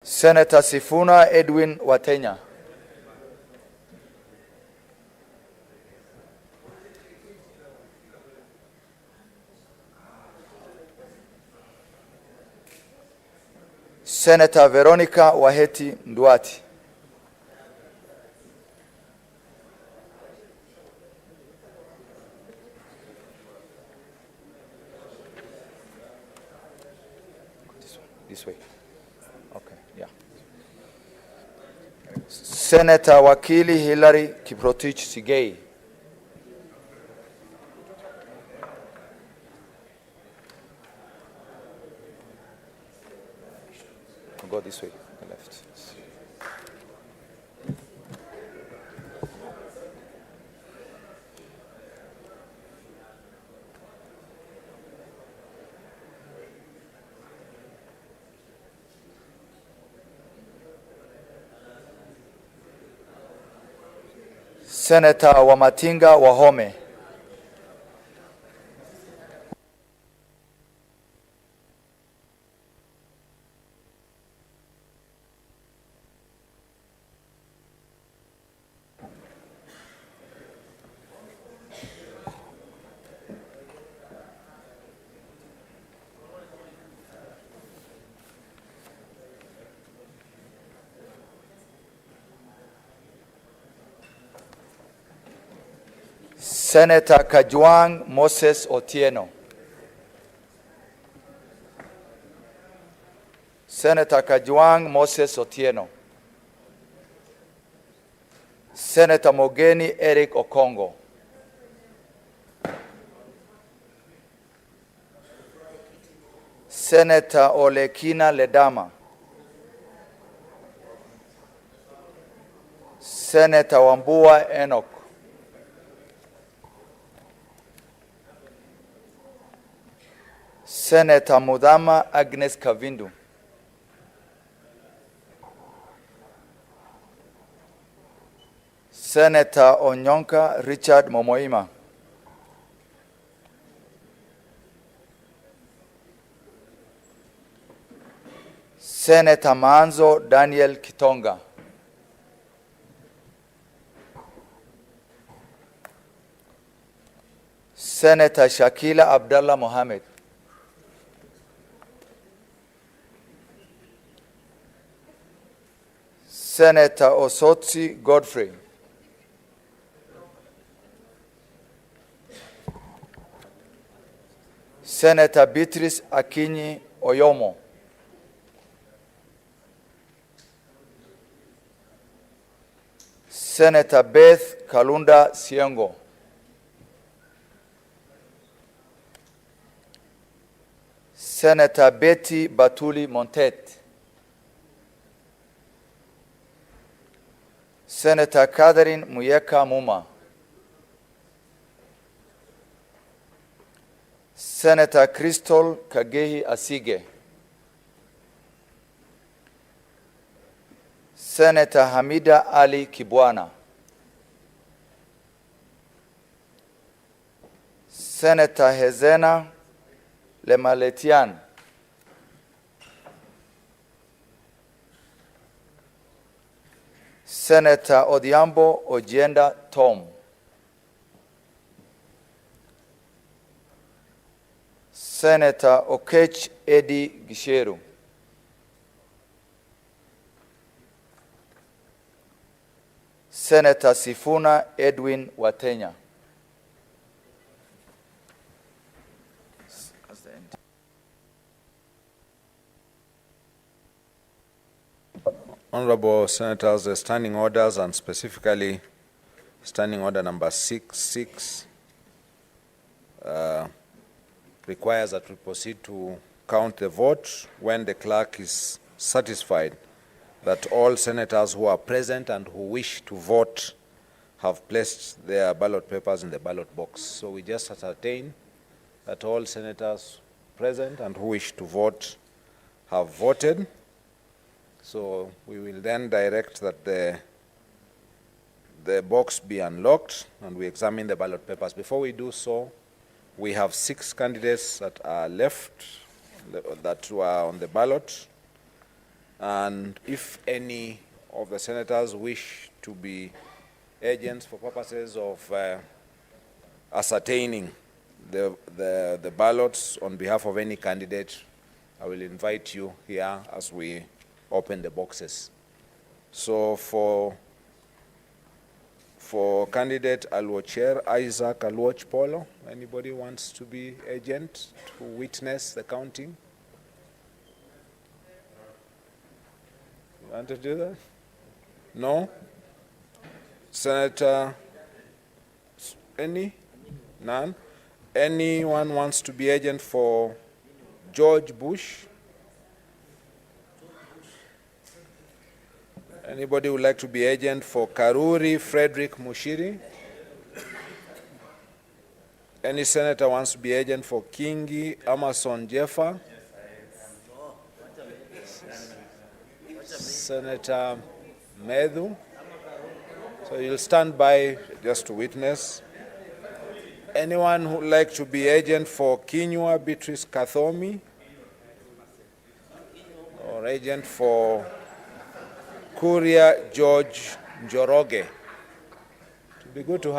Senator Sifuna Edwin Watenya. Senator Veronica Waheti Nduati. This way. Okay, yeah. Senator Wakili Hillary Kiprotich Sigei. Go this way, the left. Senator Wamatinga Wahome. Senator Kajwang Moses Otieno. Senator Kajwang Moses Otieno. Senator Mogeni Eric Okongo. Senator Olekina Ledama. Senator Wambua Enoch. Senator Mudama Agnes Kavindu. Senator Onyonka Richard Momoima. Senator Manzo Daniel Kitonga. Senator Shakila Abdallah Mohammed. Senator Osotsi Godfrey. Senator Beatrice Akinyi Oyomo. Senator Beth Kalunda Siengo. Senator Betty Batuli Montet. Senator Catherine Muyeka Muma. Senator Crystal Kagehi Asige. Senator Hamida Ali Kibwana. Senator Hezena Lemaletian. Senator Odhiambo Ojienda Tom. Senator Okech Eddie Gisheru. Senator Sifuna Edwin Watenya. Honorable Senators, the standing orders, and specifically standing order number 66 requires that we proceed to count the vote when the clerk is satisfied that all senators who are present and who wish to vote have placed their ballot papers in the ballot box. So we just ascertain that all senators present and who wish to vote have voted. So we will then direct that the box be unlocked and we examine the ballot papers. Before we do so, we have 6 candidates that are left that were on the ballot. And if any of the senators wish to be agents for purposes of ascertaining the ballots on behalf of any candidate, I will invite you here as we open the boxes. So for candidate Alwocher Isaac Alwoch Polo, anybody wants to be agent to witness the counting? You want to do that? No? Senator, any? None? Anyone wants to be agent for George Bush? Anybody would like to be agent for Karuri Frederick Mushiri? Any senator wants to be agent for Kingi Amason Jeffa? Senator Medhu? So you'll stand by just to witness. Anyone who would like to be agent for Kinyua Beatrice Kathomi? Or agent for Kuria George Njoroge? It would be good to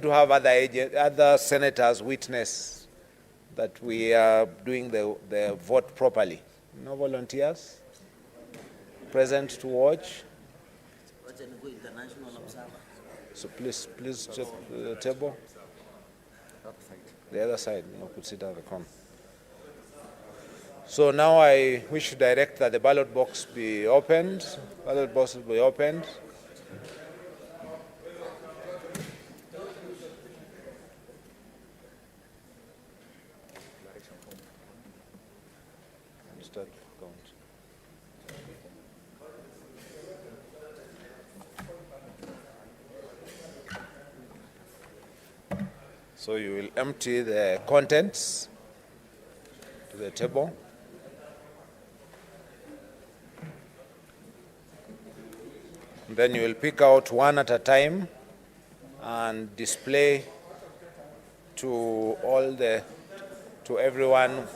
have other senators witness that we are doing the vote properly. No volunteers present to watch? So please check the table. The other side, you could sit at the corner. So now I wish to direct that the ballot box be opened. Ballot box will be opened. Start count. So you will empty the contents to the table. And then you will pick out one at a time and display to everyone.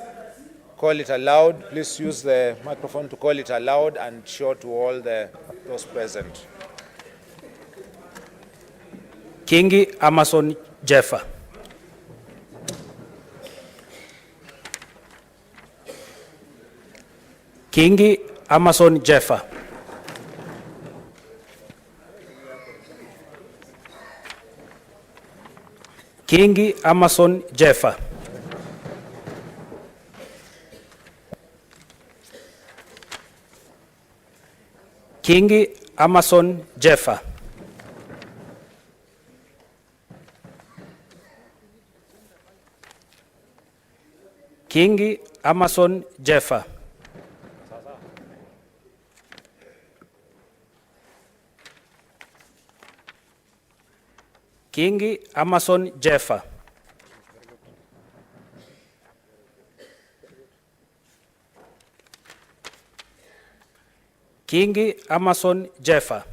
Call it aloud. Please use the microphone to call it aloud and show to all those present. Kingi Amason Jeffa. Kingi Amason Jeffa. Kingi Amason Jeffa. Kingi Amason Jeffa. Kingi Amason Jeffa. Kingi Amason Jeffa. Kingi Amason Jeffa.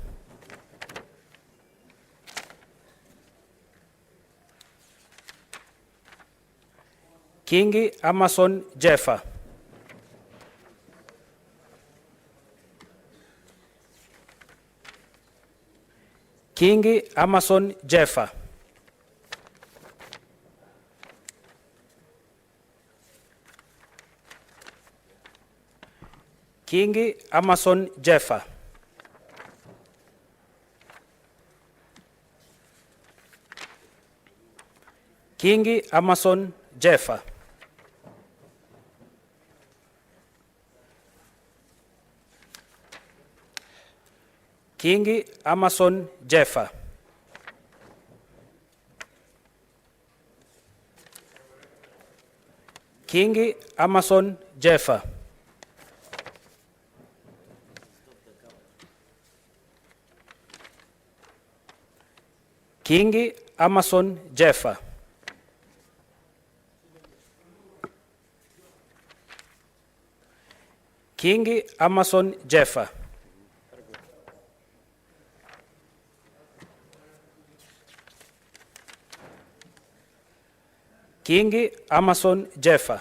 Kingi Amason Jeffa. Kingi Amason Jeffa. Kingi Amason Jeffa. Kingi Amason Jeffa. Kingi Amason Jeffa. Kingi Amason Jeffa. Kingi Amason Jeffa. Kingi Amason Jeffa. Kingi Amason Jeffa.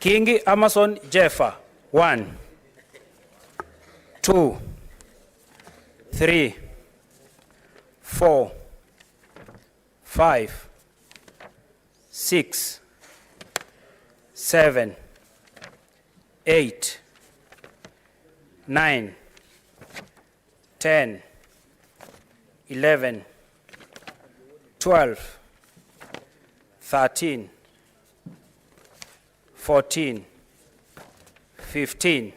Kingi Amason Jeffa. 1, 2, 3, 4, 5, 6, 7, 8, 9, 10, 11, 12, 13, 14, 15,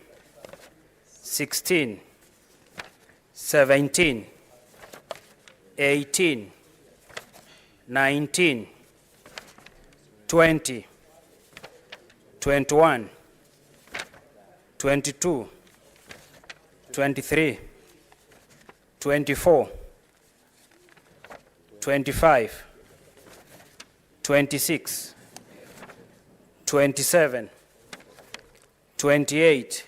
16, 17, 18, 19, 20, 21, 22, 23, 24, 25, 26, 27, 28,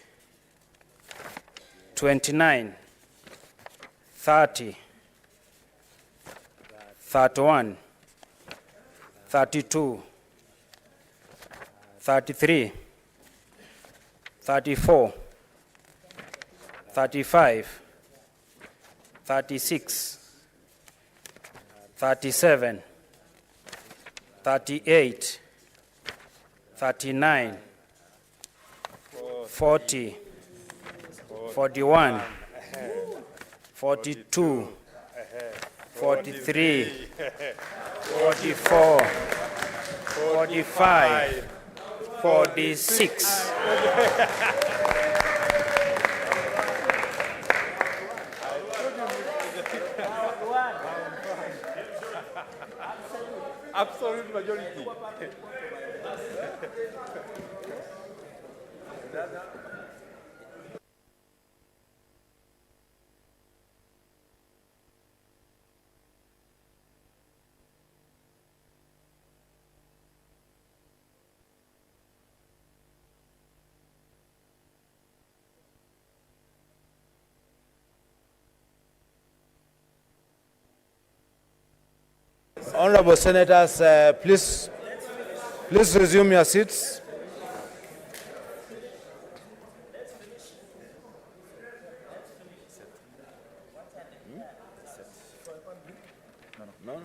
29, 30, 31, 32, 33, 34, 35, 36, 37, 38, 39, 40, 41, 42, 43, 44, 45, 46. Absolute majority. Honorable Senators, please resume your seats. No.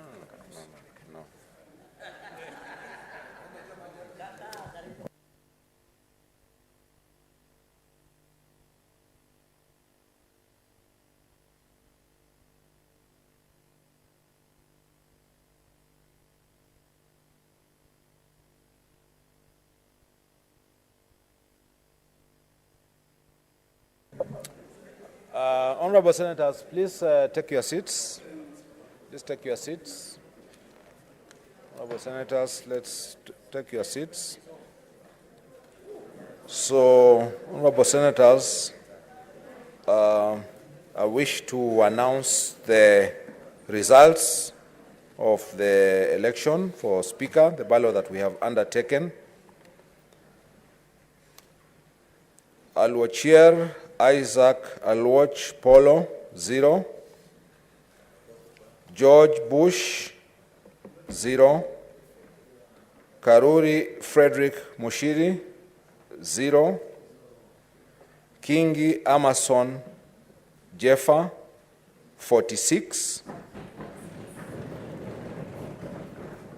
Honorable Senators, please take your seats. Please take your seats. Honorable Senators, let's take your seats. So, Honorable Senators, I wish to announce the results of the election for Speaker, the ballot that we have undertaken. Alwachier Isaac Alwach Polo, 0. George Bush, 0. Karuri Frederick Mushiri, 0. Kingi Amason Jeffa, 46.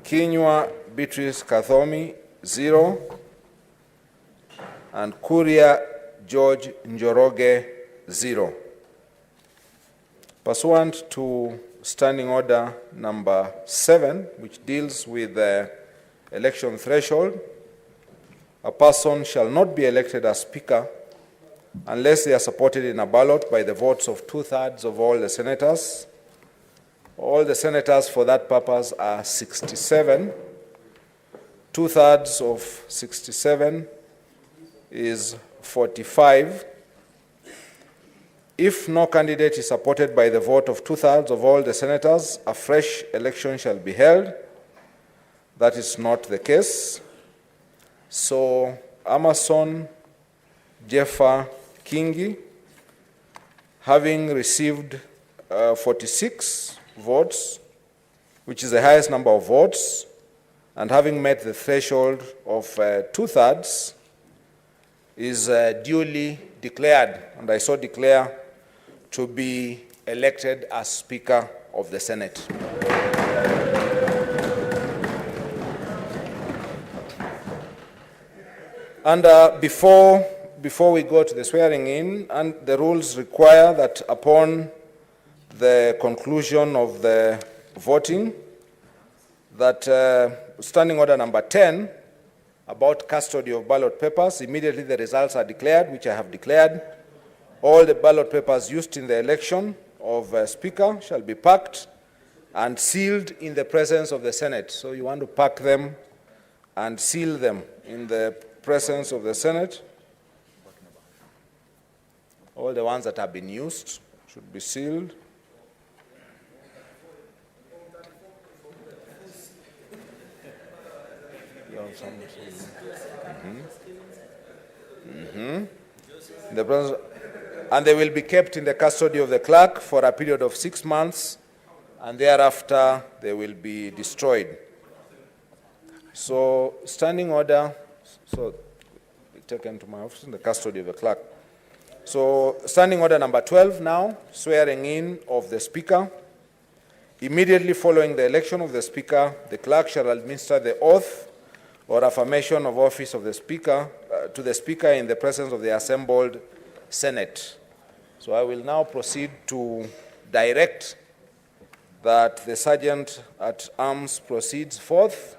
Kinywa Beatrice Kathomi, 0. And Kuria George Njoroge, 0. Pursuant to Standing Order number 7, which deals with the election threshold, a person shall not be elected as Speaker unless they are supported in a ballot by the votes of 2/3 of all the senators. All the senators for that purpose are 67. 2/3 of 67 is 45. If no candidate is supported by the vote of 2/3 of all the senators, a fresh election shall be held. That is not the case. So, Amason Jeffa Kingi, having received 46 votes, which is the highest number of votes, and having met the threshold of 2/3, is duly declared, and I so declare, to be elected as Speaker of the Senate. And before we go to the swearing in, and the rules require that upon the conclusion of the voting, that Standing Order number 10 about custody of ballot papers, immediately the results are declared, which I have declared. All the ballot papers used in the election of Speaker shall be packed and sealed in the presence of the Senate. So you want to pack them and seal them in the presence of the Senate. All the ones that have been used should be sealed. The presence, and they will be kept in the custody of the clerk for a period of 6 months, and thereafter they will be destroyed. So, standing order, so taken to my office in the custody of the clerk. So, standing order number 12 now, swearing in of the Speaker. Immediately following the election of the Speaker, the clerk shall administer the oath or affirmation of office of the Speaker to the Speaker in the presence of the assembled Senate. So I will now proceed to direct that the Sergeant at Arms proceeds forth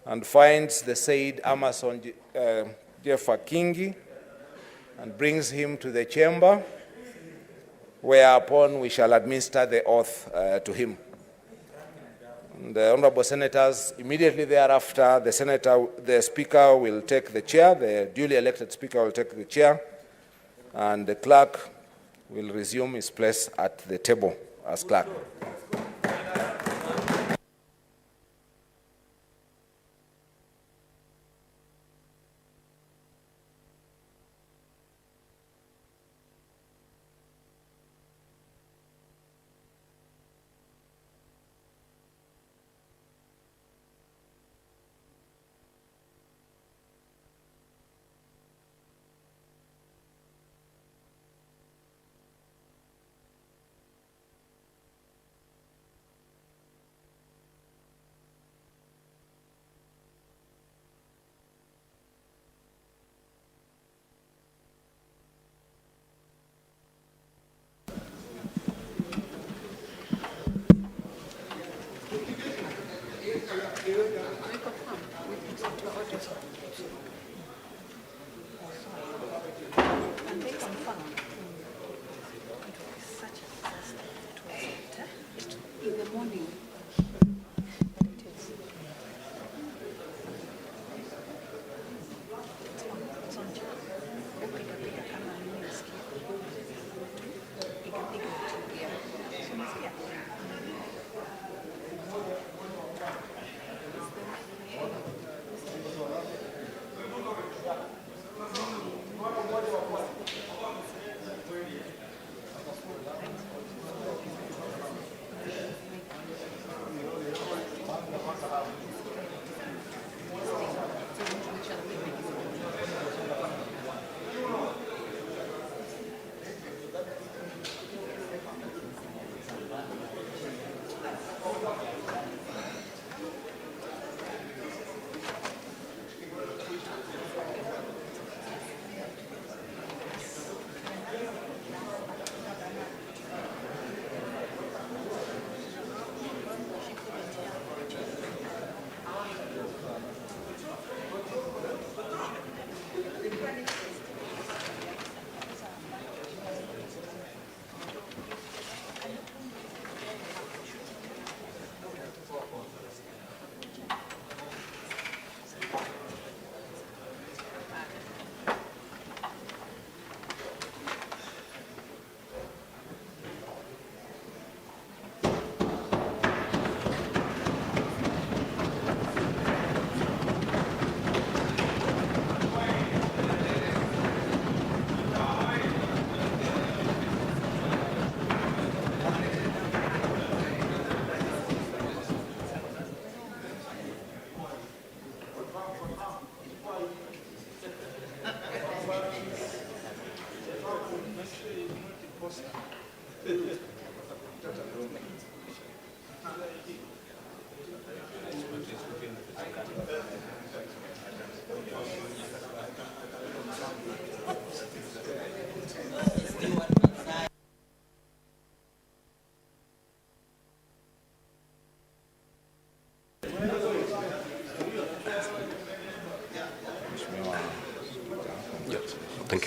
and finds the said Amason Jeffa Kingi and brings him to the chamber, whereupon we shall administer the oath to him. The honorable senators, immediately thereafter, the Speaker will take the chair, the duly elected Speaker will take the chair, and the clerk will resume his place at the table as clerk.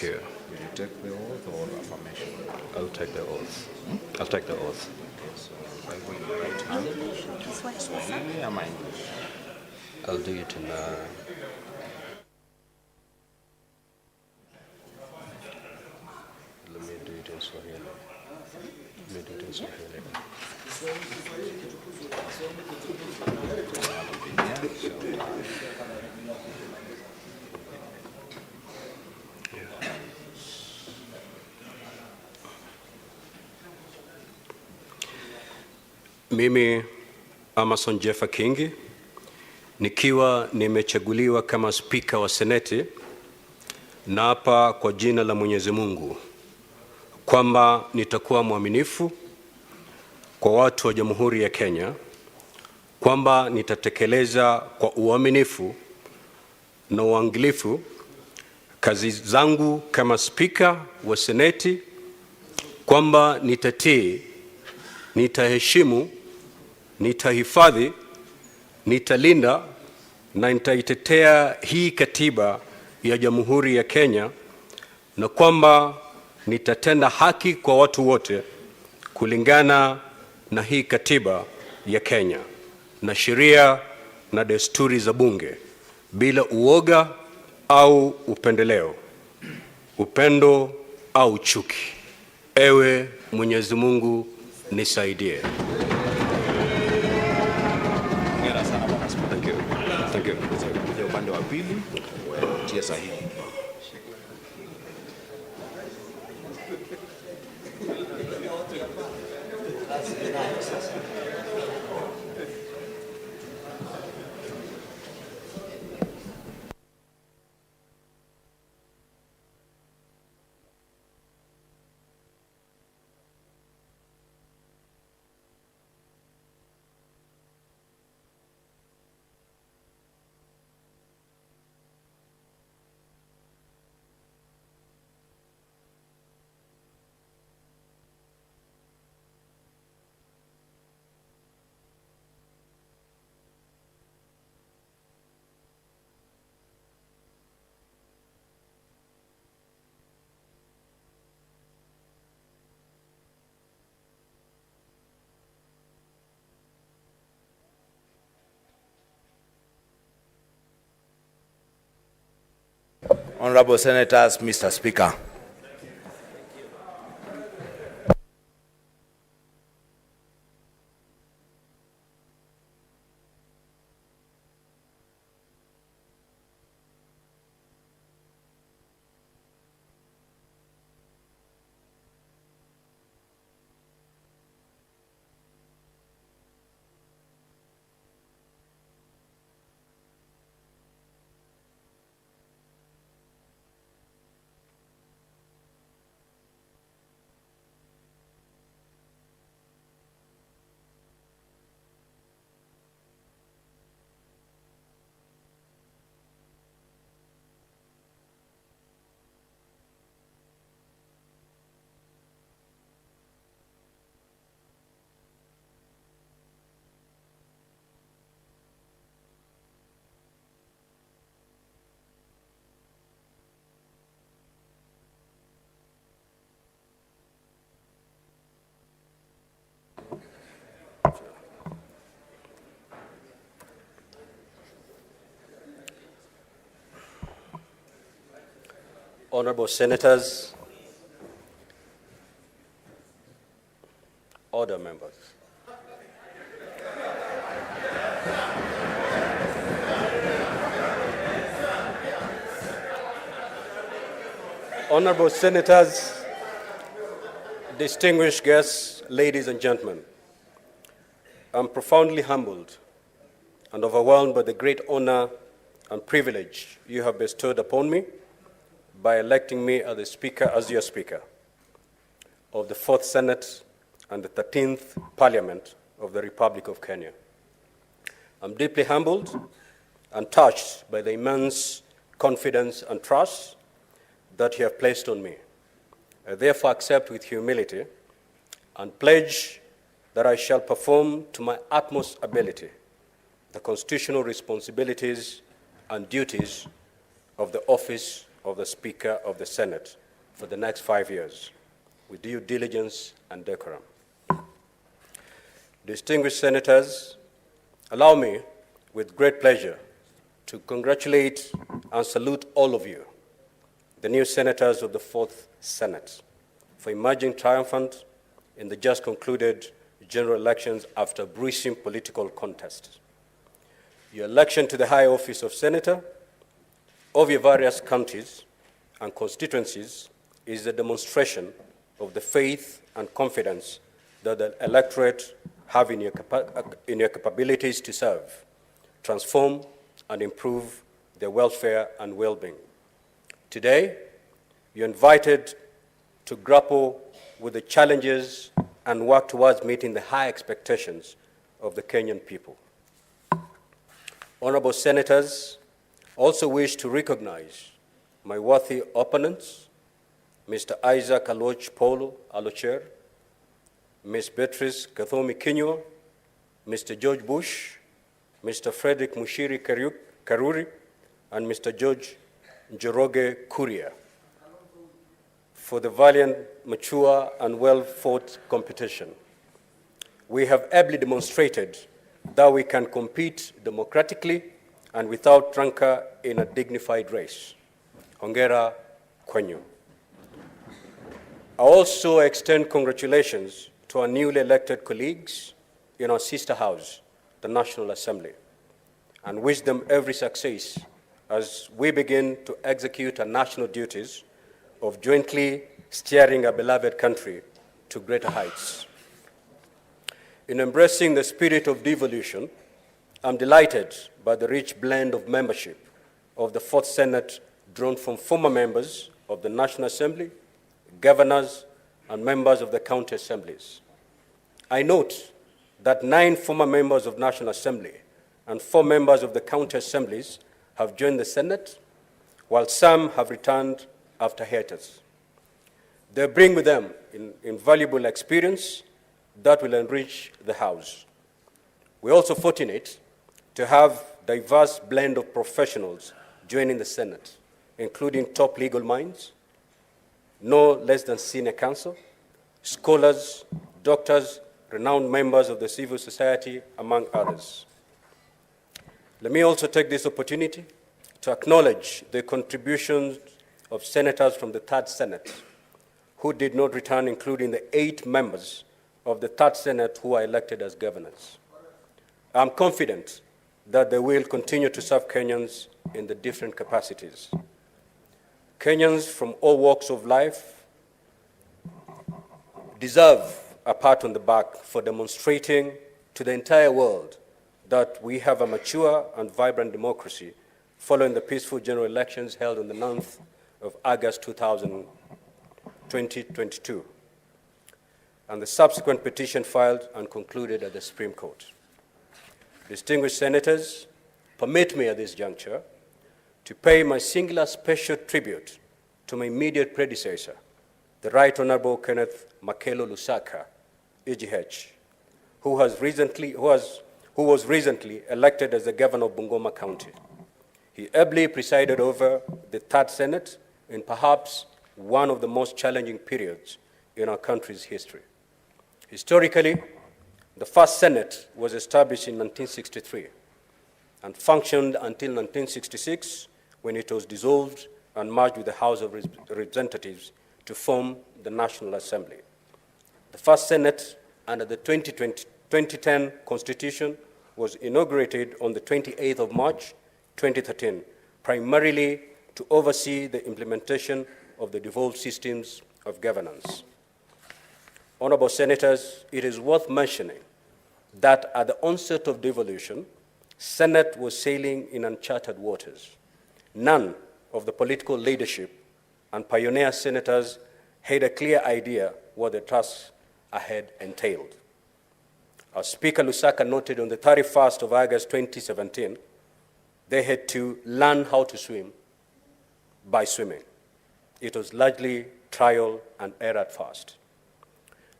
you. Will you take the oath or affirmation? I'll take the oath. I'll take the oath. So, Bible in your right hand. Swahili ama English? I'll do it in let me do it in Swahili. Let me do it in Swahili. Mimi Amason Jeffa Kingi nikiwa nimechaguliwa kama spika wa Seneti, naapa kwa jina la Mwenyezi Mungu kwamba nitakuwa mwaminifu kwa watu wa Jamhuri ya Kenya, kwamba nitatekeleza kwa uaminifu na uangalifu kazi zangu kama spika wa Seneti, kwamba nitatii, nitaheshimu, nitahifadhi, nitalinda na nitaitetea hii katiba ya Jamhuri ya Kenya, na kwamba nitatenda haki kwa watu wote kulingana na hii katiba ya Kenya na sheria na desturi za bunge, bila uoga au upendeleo, upendo au chuki. Ewe Mwenyezi Mungu nisaidie. Thank you. Thank you. Kuja upande wa pili, tia sahihi. Honorable Senators, Mr. Speaker. Honorable Senators, order members. Honorable Senators, distinguished guests, ladies and gentlemen, I'm profoundly humbled and overwhelmed by the great honor and privilege you have bestowed upon me by electing me as your Speaker of the 4th Senate and the 13th Parliament of the Republic of Kenya. I'm deeply humbled and touched by the immense confidence and trust that you have placed on me. I therefore accept with humility and pledge that I shall perform to my utmost ability the constitutional responsibilities and duties of the office of the Speaker of the Senate for the next 5 years with due diligence and decorum. Distinguished senators, allow me with great pleasure to congratulate and salute all of you, the new senators of the 4th Senate, for emerging triumphant in the just concluded general elections after a bruising political contest. Your election to the high office of senator of your various counties and constituencies is a demonstration of the faith and confidence that the electorate have in your capabilities to serve, transform, and improve their welfare and well-being. Today, you're invited to grapple with the challenges and work towards meeting the high expectations of the Kenyan people. Honorable senators, also wish to recognize my worthy opponents, Mr. Isaac Aloch Paulo Alocher, Ms. Beatrice Kathomi Kinyua, Mr. George Bush, Mr. Frederick Mushiri Karuri, and Mr. George Njoroge Kuria for the valiant, mature, and well-fought competition. We have ably demonstrated that we can compete democratically and without rancor in a dignified race. Hongera kwenyu. I also extend congratulations to our newly elected colleagues in our sister house, the National Assembly, and wish them every success as we begin to execute our national duties of jointly steering our beloved country to greater heights. In embracing the spirit of devolution, I'm delighted by the rich blend of membership of the 4th Senate drawn from former members of the National Assembly, governors, and members of the county assemblies. I note that 9 former members of National Assembly and 4 members of the county assemblies have joined the Senate, while some have returned after hiatus. They bring with them invaluable experience that will enrich the House. We're also fortunate to have a diverse blend of professionals joining the Senate, including top legal minds, no less than senior counsel, scholars, doctors, renowned members of the civil society, among others. Let me also take this opportunity to acknowledge the contributions of senators from the 3rd Senate who did not return, including the 8 members of the 3rd Senate who are elected as governors. I'm confident that they will continue to serve Kenyans in the different capacities. Kenyans from all walks of life deserve a pat on the back for demonstrating to the entire world that we have a mature and vibrant democracy following the peaceful general elections held on the 9th of August 2022, and the subsequent petition filed and concluded at the Supreme Court. Distinguished senators, permit me at this juncture to pay my singular special tribute to my immediate predecessor, the Right Honorable Kenneth Makelo Lusaka, EGH, who was recently elected as the governor of Bungoma County. He ably presided over the 3rd Senate in perhaps one of the most challenging periods in our country's history. Historically, the 1st Senate was established in 1963 and functioned until 1966, when it was dissolved and merged with the House of Representatives to form the National Assembly. The 1st Senate, under the 2010 Constitution, was inaugurated on the 28th of March, 2013, primarily to oversee the implementation of the devolved systems of governance. Honorable senators, it is worth mentioning that at the onset of devolution, Senate was sailing in uncharted waters. None of the political leadership and pioneer senators had a clear idea what the task ahead entailed. As Speaker Lusaka noted on the 31st of August 2017, they had to learn how to swim by swimming. It was largely trial and error at first.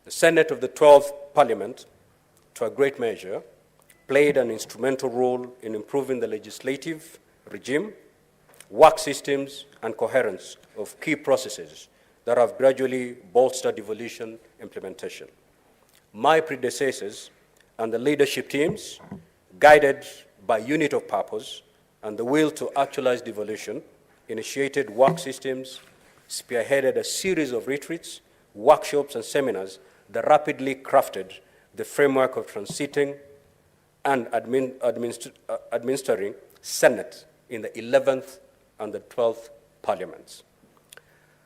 The Senate of the 12th Parliament, to a great measure, played an instrumental role in improving the legislative regime work systems, and coherence of key processes that have gradually bolstered devolution implementation. My predecessors and the leadership teams, guided by unit of purpose and the will to actualize devolution, initiated work systems, spearheaded a series of retreats, workshops, and seminars that rapidly crafted the framework of transiting and administering Senate in the 11th and the 12th parliaments.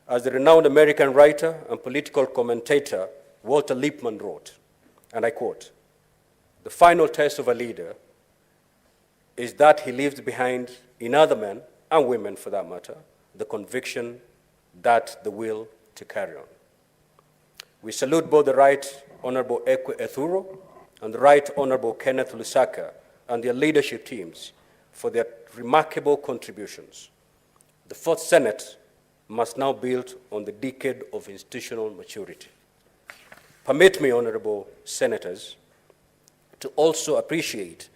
As the renowned American writer and political commentator Walter Lippmann wrote, and I quote, "The final test of a leader is that he leaves behind in other men, and women for that matter, the conviction that the will to carry on." We salute both the Right Honorable Ekwe Ethuro and the Right Honorable Kenneth Lusaka and their leadership teams for their remarkable contributions. The Fourth Senate must now build on the decade of institutional maturity. Permit me, Honorable Senators, to also appreciate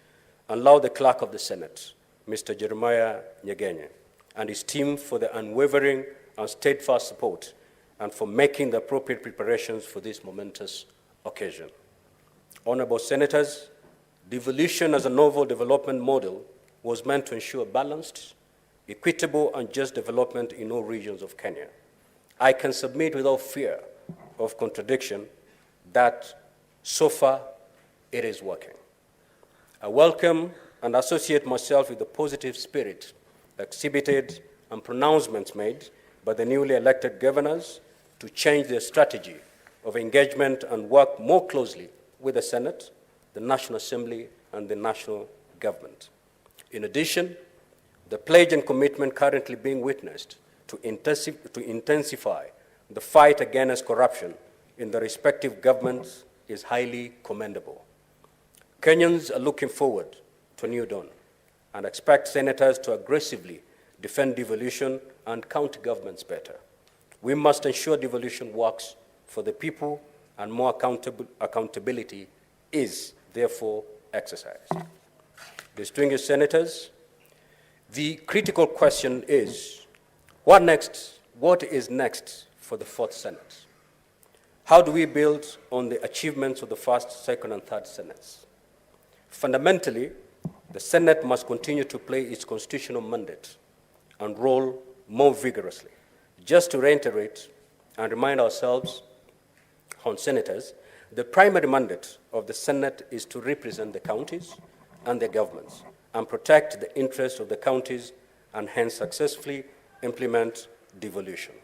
and laud the Clerk of the Senate, Mr. Jeremiah Nyegenye, and his team for their unwavering and steadfast support and for making the appropriate preparations for this momentous occasion. Honorable Senators, devolution as a novel development model was meant to ensure balanced, equitable, and just development in all regions of Kenya. I can submit without fear of contradiction that so far it is working. I welcome and associate myself with the positive spirit exhibited and pronouncements made by the newly elected governors to change their strategy of engagement and work more closely with the Senate, the National Assembly, and the national government. In addition, the pledge and commitment currently being witnessed to intensify the fight against corruption in the respective governments is highly commendable. Kenyans are looking forward to a new dawn and expect senators to aggressively defend devolution and county governments better. We must ensure devolution works for the people, and more accountability is therefore exercised. Distinguished senators, the critical question is, what next? What is next for the Fourth Senate? How do we build on the achievements of the first, second, and third Senates? Fundamentally, the Senate must continue to play its constitutional mandate and role more vigorously. Just to reiterate and remind ourselves, senators, the primary mandate of the Senate is to represent the counties and their governments and protect the interests of the counties and hence successfully implement devolution.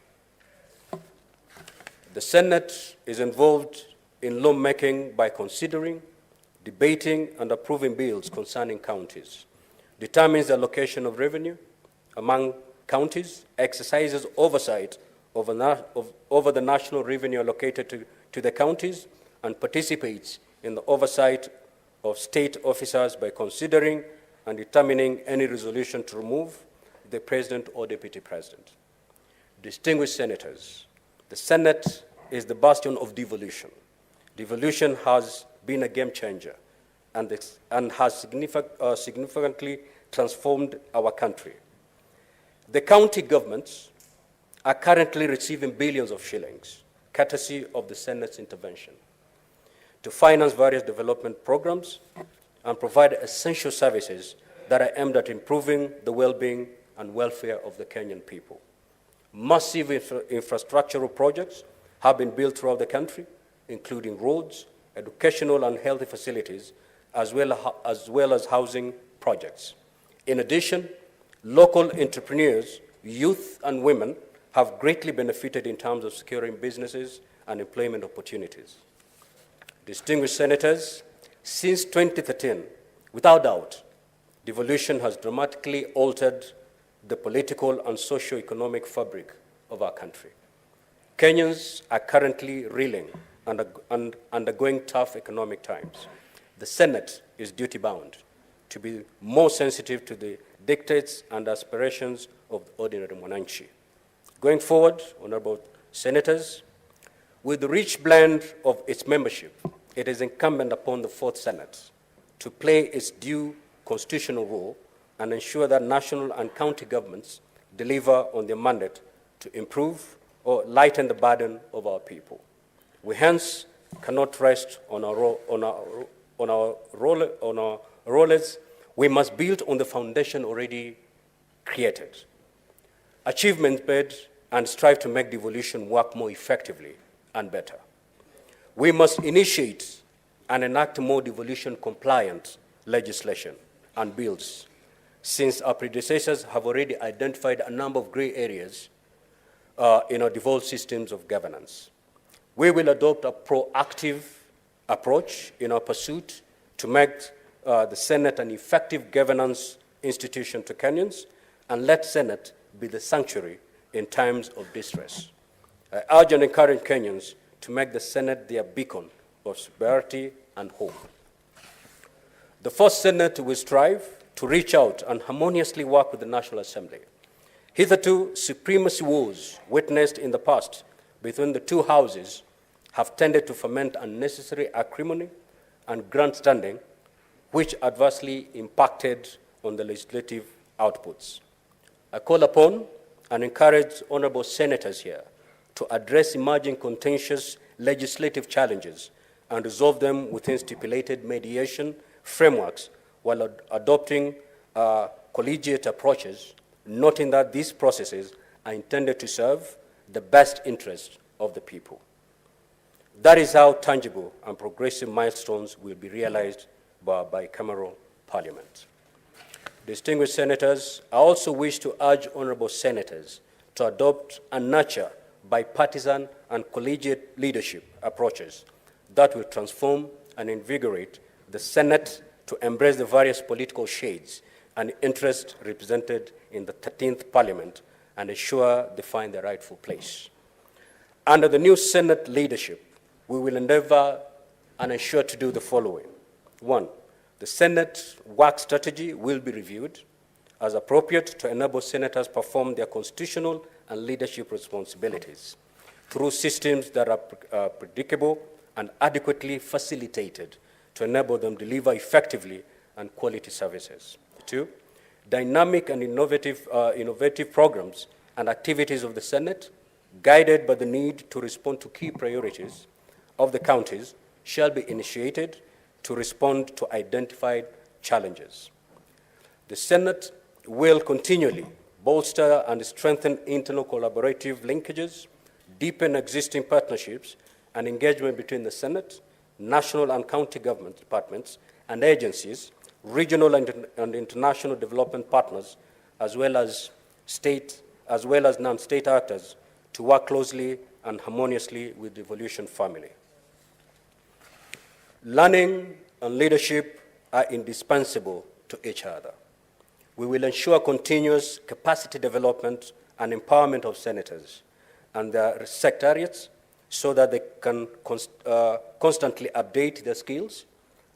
The Senate is involved in lawmaking by considering, debating, and approving bills concerning counties, determines the allocation of revenue among counties, exercises oversight over the national revenue allocated to the counties, and participates in the oversight of state officers by considering and determining any resolution to remove the president or deputy president. Distinguished senators, the Senate is the bastion of devolution. Devolution has been a game changer and has significantly transformed our country. The county governments are currently receiving billions of shillings, courtesy of the Senate's intervention, to finance various development programs and provide essential services that are aimed at improving the well-being and welfare of the Kenyan people. Massive infrastructural projects have been built throughout the country, including roads, educational and healthy facilities, as well as housing projects. In addition, local entrepreneurs, youth, and women have greatly benefited in terms of securing businesses and employment opportunities. Distinguished senators, since 2013, without doubt, devolution has dramatically altered the political and socio-economic fabric of our country. Kenyans are currently reeling and undergoing tough economic times. The Senate is duty-bound to be more sensitive to the dictates and aspirations of the ordinary mwananchi. Going forward, honorable senators, with the rich blend of its membership, it is incumbent upon the Fourth Senate to play its due constitutional role and ensure that national and county governments deliver on their mandate to improve or lighten the burden of our people. We hence cannot rest on our rollers. We must build on the foundation already created, achievements made, and strive to make devolution work more effectively and better. We must initiate and enact more devolution-compliant legislation and bills, since our predecessors have already identified a number of gray areas in our devolved systems of governance. We will adopt a proactive approach in our pursuit to make the Senate an effective governance institution to Kenyans, and let Senate be the sanctuary in times of distress. I urge and encourage Kenyans to make the Senate their beacon of sobriety and hope. The first Senate will strive to reach out and harmoniously work with the National Assembly. Hitherto, supremacy wars witnessed in the past between the two houses have tended to foment unnecessary acrimony and grandstanding, which adversely impacted on the legislative outputs. I call upon and encourage honorable senators here to address emerging contentious legislative challenges and resolve them within stipulated mediation frameworks while adopting collegiate approaches, noting that these processes are intended to serve the best interests of the people. That is how tangible and progressive milestones will be realized by bicameral parliament. Distinguished senators, I also wish to urge honorable senators to adopt and nurture bipartisan and collegiate leadership approaches that will transform and invigorate the Senate to embrace the various political shades and interests represented in the 13th Parliament and ensure they find their rightful place. Under the new Senate leadership, we will endeavor and ensure to do the following. 1, the Senate work strategy will be reviewed as appropriate to enable senators perform their constitutional and leadership responsibilities through systems that are predictable and adequately facilitated to enable them to deliver effectively and quality services. 2, dynamic and innovative programs and activities of the Senate, guided by the need to respond to key priorities of the counties, shall be initiated to respond to identified challenges. The Senate will continually bolster and strengthen internal collaborative linkages, deepen existing partnerships and engagement between the Senate, national and county government departments and agencies, regional and international development partners, as well as non-state actors, to work closely and harmoniously with the devolution family. Learning and leadership are indispensable to each other. We will ensure continuous capacity development and empowerment of senators and their secretariats so that they can constantly update their skills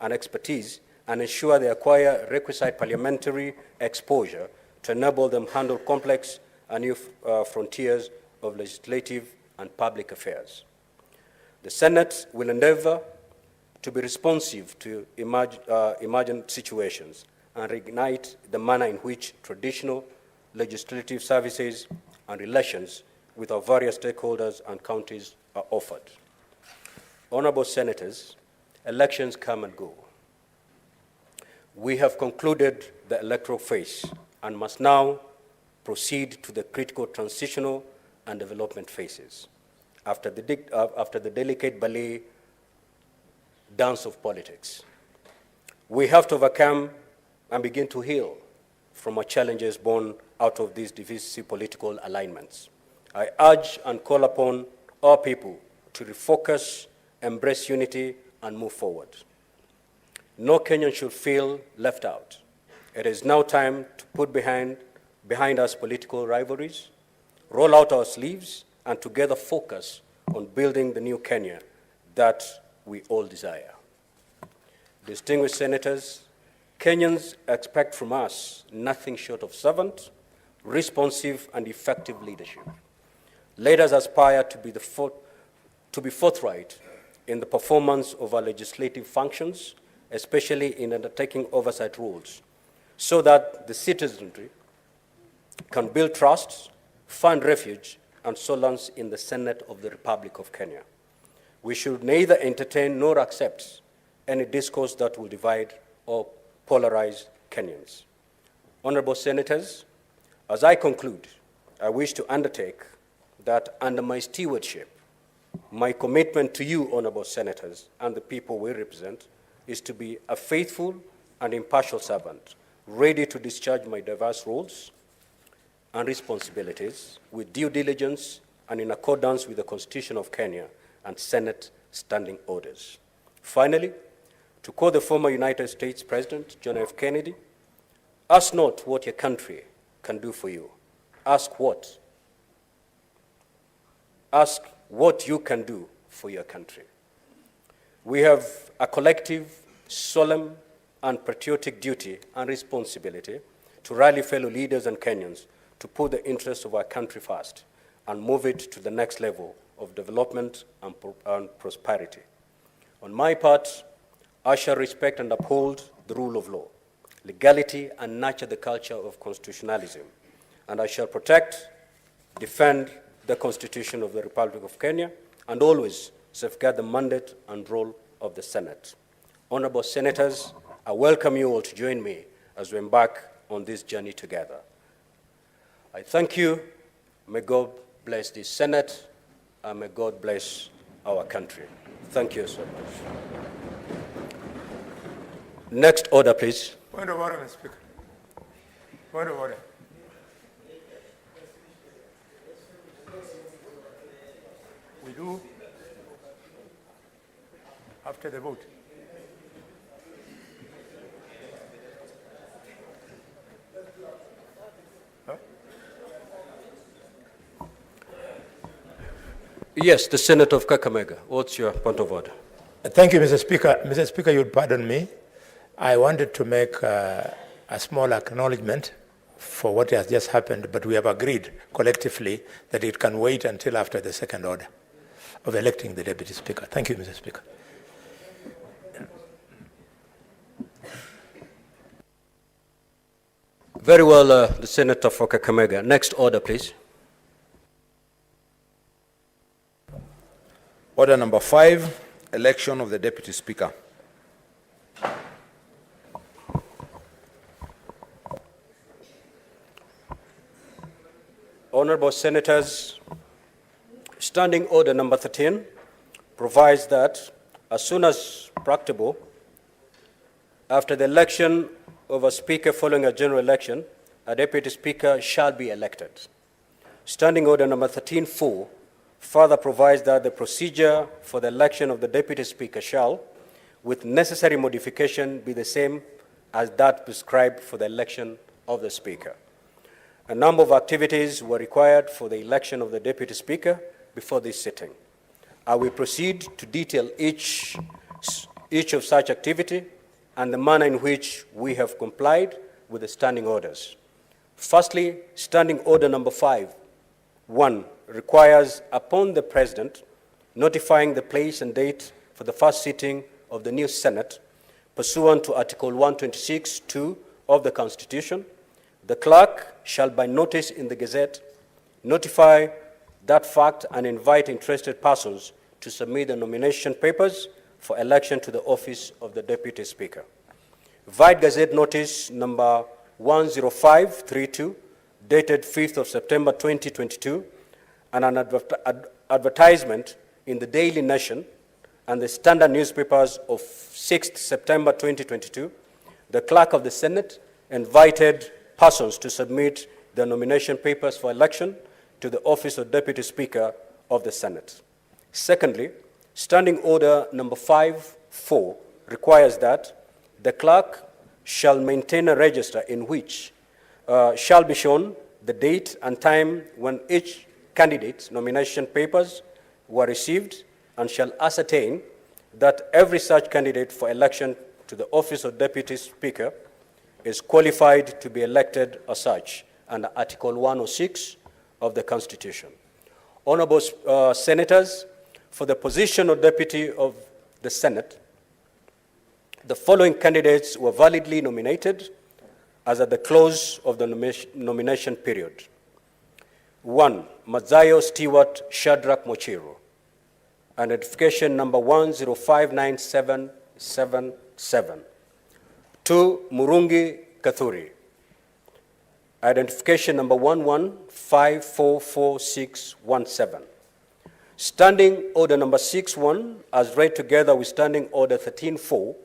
and expertise and ensure they acquire requisite parliamentary exposure to enable them handle complex and new frontiers of legislative and public affairs. The Senate will endeavor to be responsive to emergent situations and reignite the manner in which traditional legislative services and relations with our various stakeholders and counties are offered. Honorable senators, elections come and go. We have concluded the electoral phase and must now proceed to the critical transitional and development phases. After the delicate ballet dance of politics, we have to overcome and begin to heal from our challenges born out of these divisive political alignments. I urge and call upon our people to refocus, embrace unity, and move forward. No Kenyan should feel left out. It is now time to put behind us political rivalries, roll out our sleeves, and together focus on building the new Kenya that we all desire. Distinguished senators, Kenyans expect from us nothing short of servant, responsive, and effective leadership. Let us aspire to be forthright in the performance of our legislative functions, especially in undertaking oversight roles, so that the citizenry can build trust, find refuge, and solace in the Senate of the Republic of Kenya. We should neither entertain nor accept any discourse that will divide or polarize Kenyans. Honorable Senators, as I conclude, I wish to undertake that under my stewardship, my commitment to you, Honorable Senators, and the people we represent, is to be a faithful and impartial servant, ready to discharge my diverse roles and responsibilities with due diligence and in accordance with the Constitution of Kenya and Senate standing orders. Finally, to quote the former United States President, John F. Kennedy, ask not what your country can do for you. Ask what you can do for your country. We have a collective, solemn, and patriotic duty and responsibility to rally fellow leaders and Kenyans to put the interests of our country first and move it to the next level of development and prosperity. On my part, I shall respect and uphold the rule of law, legality, and nurture the culture of constitutionalism, and I shall protect, defend the Constitution of the Republic of Kenya, and always safeguard the mandate and role of the Senate. Honorable Senators, I welcome you all to join me as we embark on this journey together. I thank you. May God bless this Senate, and may God bless our country. Thank you so much. Next order, please. Point of order, Mr. Speaker. Point of order. We do after the vote. Huh? Yes, the Senator of Kakamega. What's your point of order? Thank you, Mr. Speaker. Mr. Speaker, you'll pardon me. I wanted to make a small acknowledgement for what has just happened, but we have agreed collectively that it can wait until after the second order of electing the Deputy Speaker. Thank you, Mr. Speaker. Very well, the Senator for Kakamega. Next order, please. Order number 5, election of the Deputy Speaker. Honorable Senators, Standing Order number 13 provides that as soon as practicable, after the election of a Speaker following a general election, a Deputy Speaker shall be elected. Standing Order number 13.4 further provides that the procedure for the election of the Deputy Speaker shall, with necessary modification, be the same as that prescribed for the election of the Speaker. A number of activities were required for the election of the Deputy Speaker before this sitting. I will proceed to detail each of such activity and the manner in which we have complied with the standing orders. Firstly, Standing Order number 5.1 requires, upon the President notifying the place and date for the first sitting of the new Senate, pursuant to Article 126(2) of the Constitution, the clerk shall by notice in the Gazette notify that fact and invite interested persons to submit the nomination papers for election to the office of the Deputy Speaker. Vide Gazette Notice number 10532, dated 5th of September 2022, and an advertisement in the Daily Nation and the Standard newspapers of 6th September 2022, the Clerk of the Senate invited persons to submit their nomination papers for election to the office of Deputy Speaker of the Senate. Secondly, Standing Order number 5.4 requires that the clerk shall maintain a register in which shall be shown the date and time when each candidate's nomination papers were received, and shall ascertain that every such candidate for election to the office of Deputy Speaker is qualified to be elected as such under Article 106 of the Constitution. Honorable Senators, for the position of Deputy of the Senate, the following candidates were validly nominated as at the close of the nomination period. 1. Mazayo Stewart Shadrach Mochiru. Identification number 1059777. 2. Murungi Kathuri. Identification number 11544617. Standing Order number 61, as read together with Standing Order 13.4,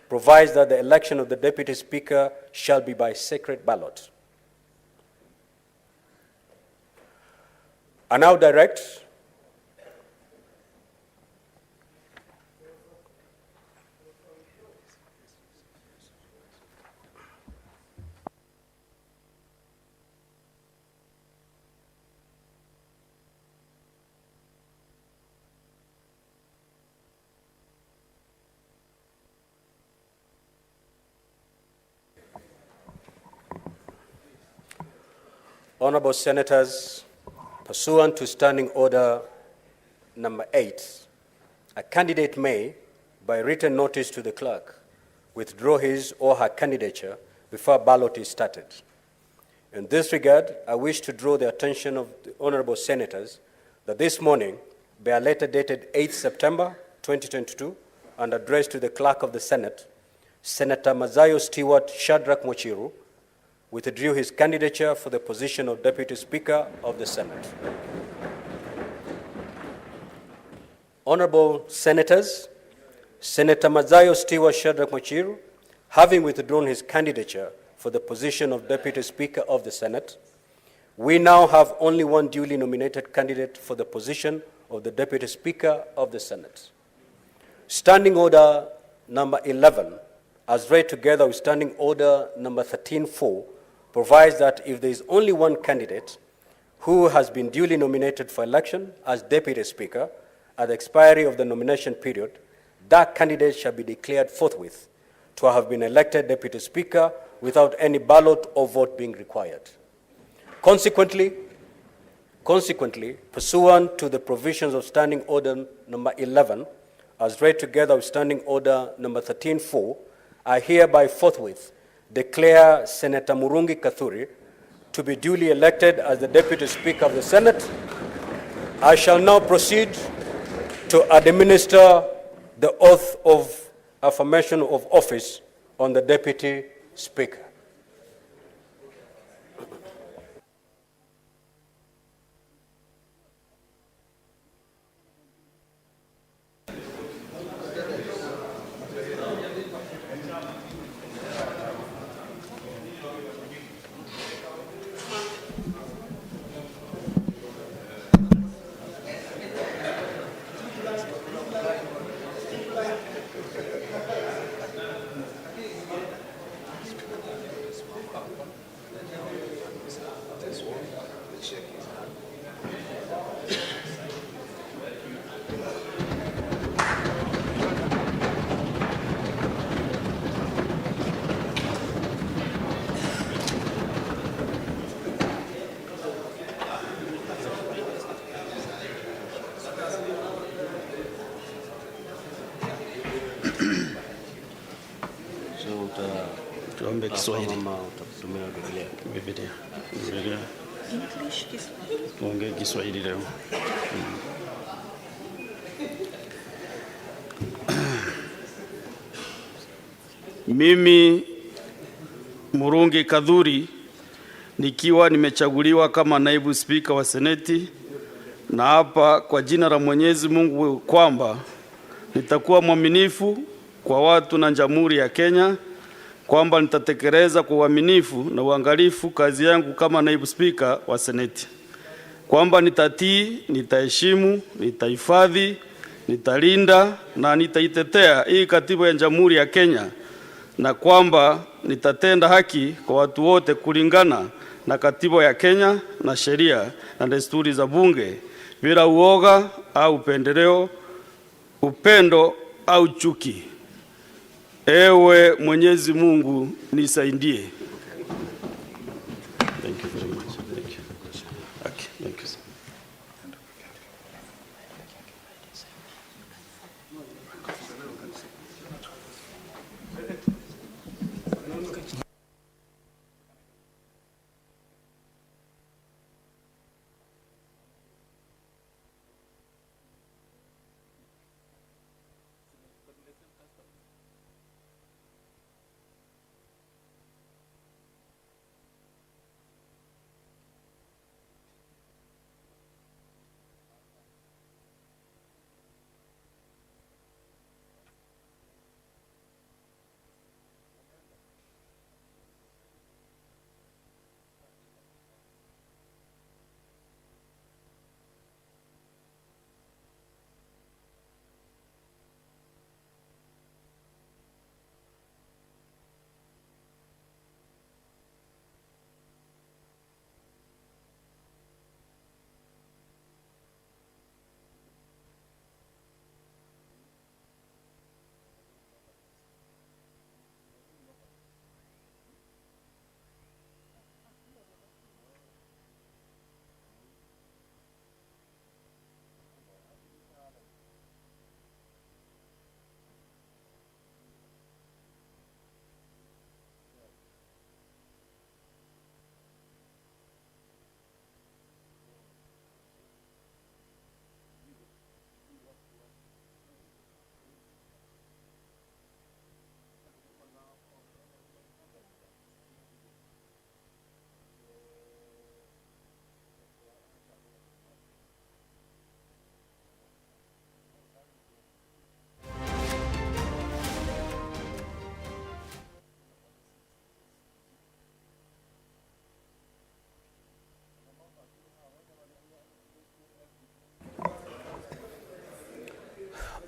provides that the election of the Deputy Speaker shall be by secret ballot. I now direct Honorable Senators, pursuant to Standing Order number 8, a candidate may, by written notice to the clerk, withdraw his or her candidature before ballot is started. In this regard, I wish to draw the attention of the Honorable Senators that this morning, by a letter dated 8 September 2022 and addressed to the Clerk of the Senate, Senator Mazayo Stewart Shadrach Mochiru withdrew his candidature for the position of Deputy Speaker of the Senate. Honorable Senators, Senator Mazayo Stewart Shadrach Mochiru, having withdrawn his candidature for the position of Deputy Speaker of the Senate, we now have only one duly nominated candidate for the position of the Deputy Speaker of the Senate. Standing Order number 11, as read together with Standing Order number 13.4, provides that if there is only one candidate who has been duly nominated for election as Deputy Speaker at the expiry of the nomination period, that candidate shall be declared forthwith to have been elected Deputy Speaker without any ballot or vote being required. Consequently, pursuant to the provisions of Standing Order number 11, as read together with Standing Order number 13.4, I hereby forthwith declare Senator Murungi Kathuri to be duly elected as the Deputy Speaker of the Senate. I shall now proceed to administer the oath of affirmation of office on the Deputy Speaker. Tuombe Kiswahili. Biblia. Tuongee Kiswahili leo. Mimi Murungi Kathuri nikiwa nimechaguliwa kama naibu spika wa Seneti, na hapa kwa jina la Mwenyezi Mungu kwamba nitakuwa mwaminifu kwa watu na Jamhuri ya Kenya, kwamba nitatekeleza kwa uaminifu na uangalifu kazi yangu kama naibu spika wa Seneti, kwamba nitatii, nitaheshimu, nitahifadhi, nitalinda na nitaitetea hii katiba ya Jamhuri ya Kenya, na kwamba nitatenda haki kwa watu wote kulingana na katiba ya Kenya na sheria na desturi za bunge bila uoga au upendeleo, upendo au chuki. Ewe Mwenyezi Mungu nisaidie. Thank you very much. Thank you. Okay, thank you.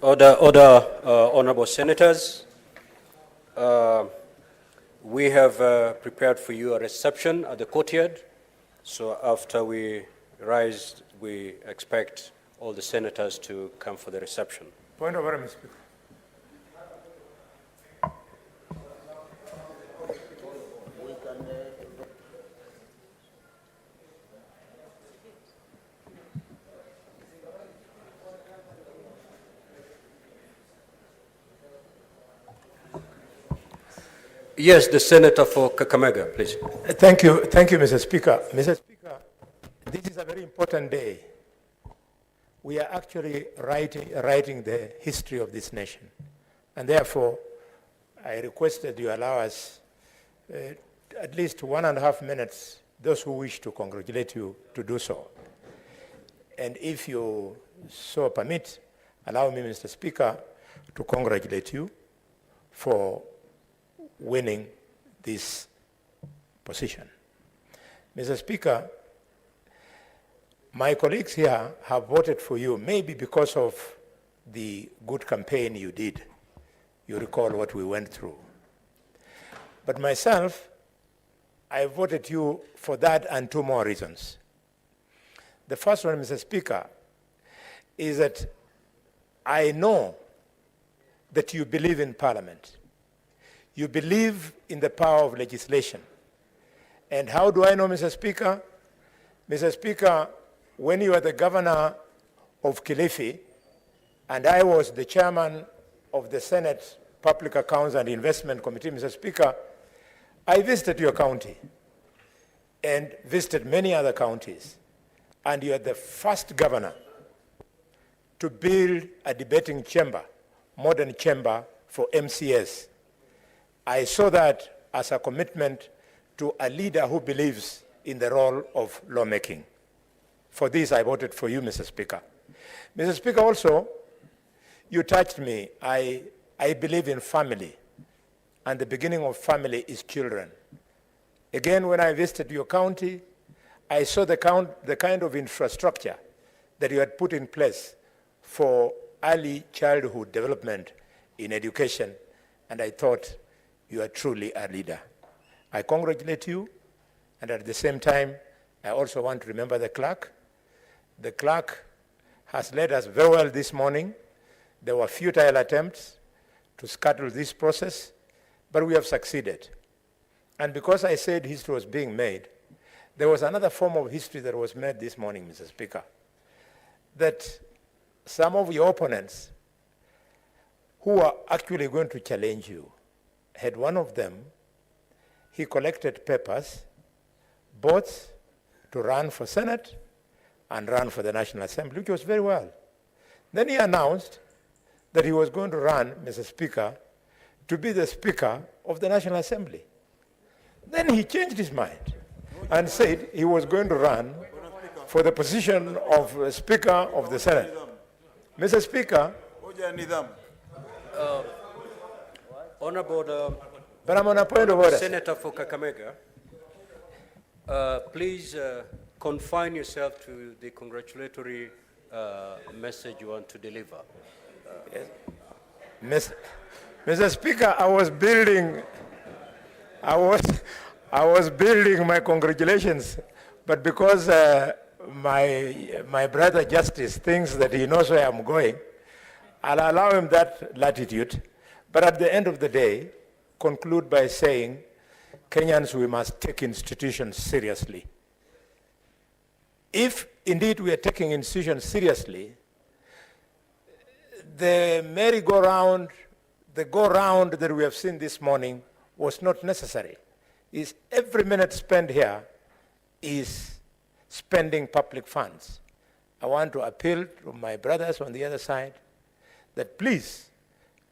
Honorable Senators. We have prepared for you a reception at the courtyard. So after we rise, we expect all the senators to come for the reception. Point of order, Mr. Speaker. Yes, the senator for Kakamega, please. Thank you, Mr. Speaker. Mr. Speaker, this is a very important day. We are actually writing the history of this nation. And therefore, I request that you allow us at least 1.5 minutes, those who wish to congratulate you, to do so. And if you so permit, allow me, Mr. Speaker, to congratulate you for winning this position. Mr. Speaker, my colleagues here have voted for you, maybe because of the good campaign you did. You recall what we went through. But myself, I voted you for that and 2 more reasons. The first one, Mr. Speaker, is that I know that you believe in Parliament. You believe in the power of legislation. And how do I know, Mr. Speaker? Mr. Speaker, when you were the governor of Kilifi, and I was the chairman of the Senate Public Accounts and Investment Committee, Mr. Speaker, I visited your county and visited many other counties. And you are the first governor to build a debating chamber, modern chamber for MCS. I saw that as a commitment to a leader who believes in the role of lawmaking. For this, I voted for you, Mr. Speaker. Mr. Speaker, also, you touched me. I believe in family, and the beginning of family is children. Again, when I visited your county, I saw the kind of infrastructure that you had put in place for early childhood development in education, and I thought you are truly a leader. I congratulate you, and at the same time, I also want to remember the clerk. The clerk has led us very well this morning. There were futile attempts to scuttle this process, but we have succeeded. And because I said history was being made, there was another form of history that was made this morning, Mr. Speaker, that some of your opponents who are actually going to challenge you had one of them, he collected papers both to run for Senate and run for the National Assembly, which was very well. Then he announced that he was going to run, Mr. Speaker, to be the Speaker of the National Assembly. Then he changed his mind and said he was going to run for the position of Speaker of the Senate. Mr. Speaker, Honorable but I'm on a point of order. Senator for Kakamega, please confine yourself to the congratulatory message you want to deliver. Mr. Speaker, I was building my congratulations, but because my brother Justice thinks that he knows where I'm going, I'll allow him that latitude. But at the end of the day, conclude by saying, Kenyans, we must take institutions seriously. If indeed we are taking institutions seriously, the merry-go-round, the go-round that we have seen this morning was not necessary. Is every minute spent here is spending public funds. I want to appeal to my brothers on the other side that please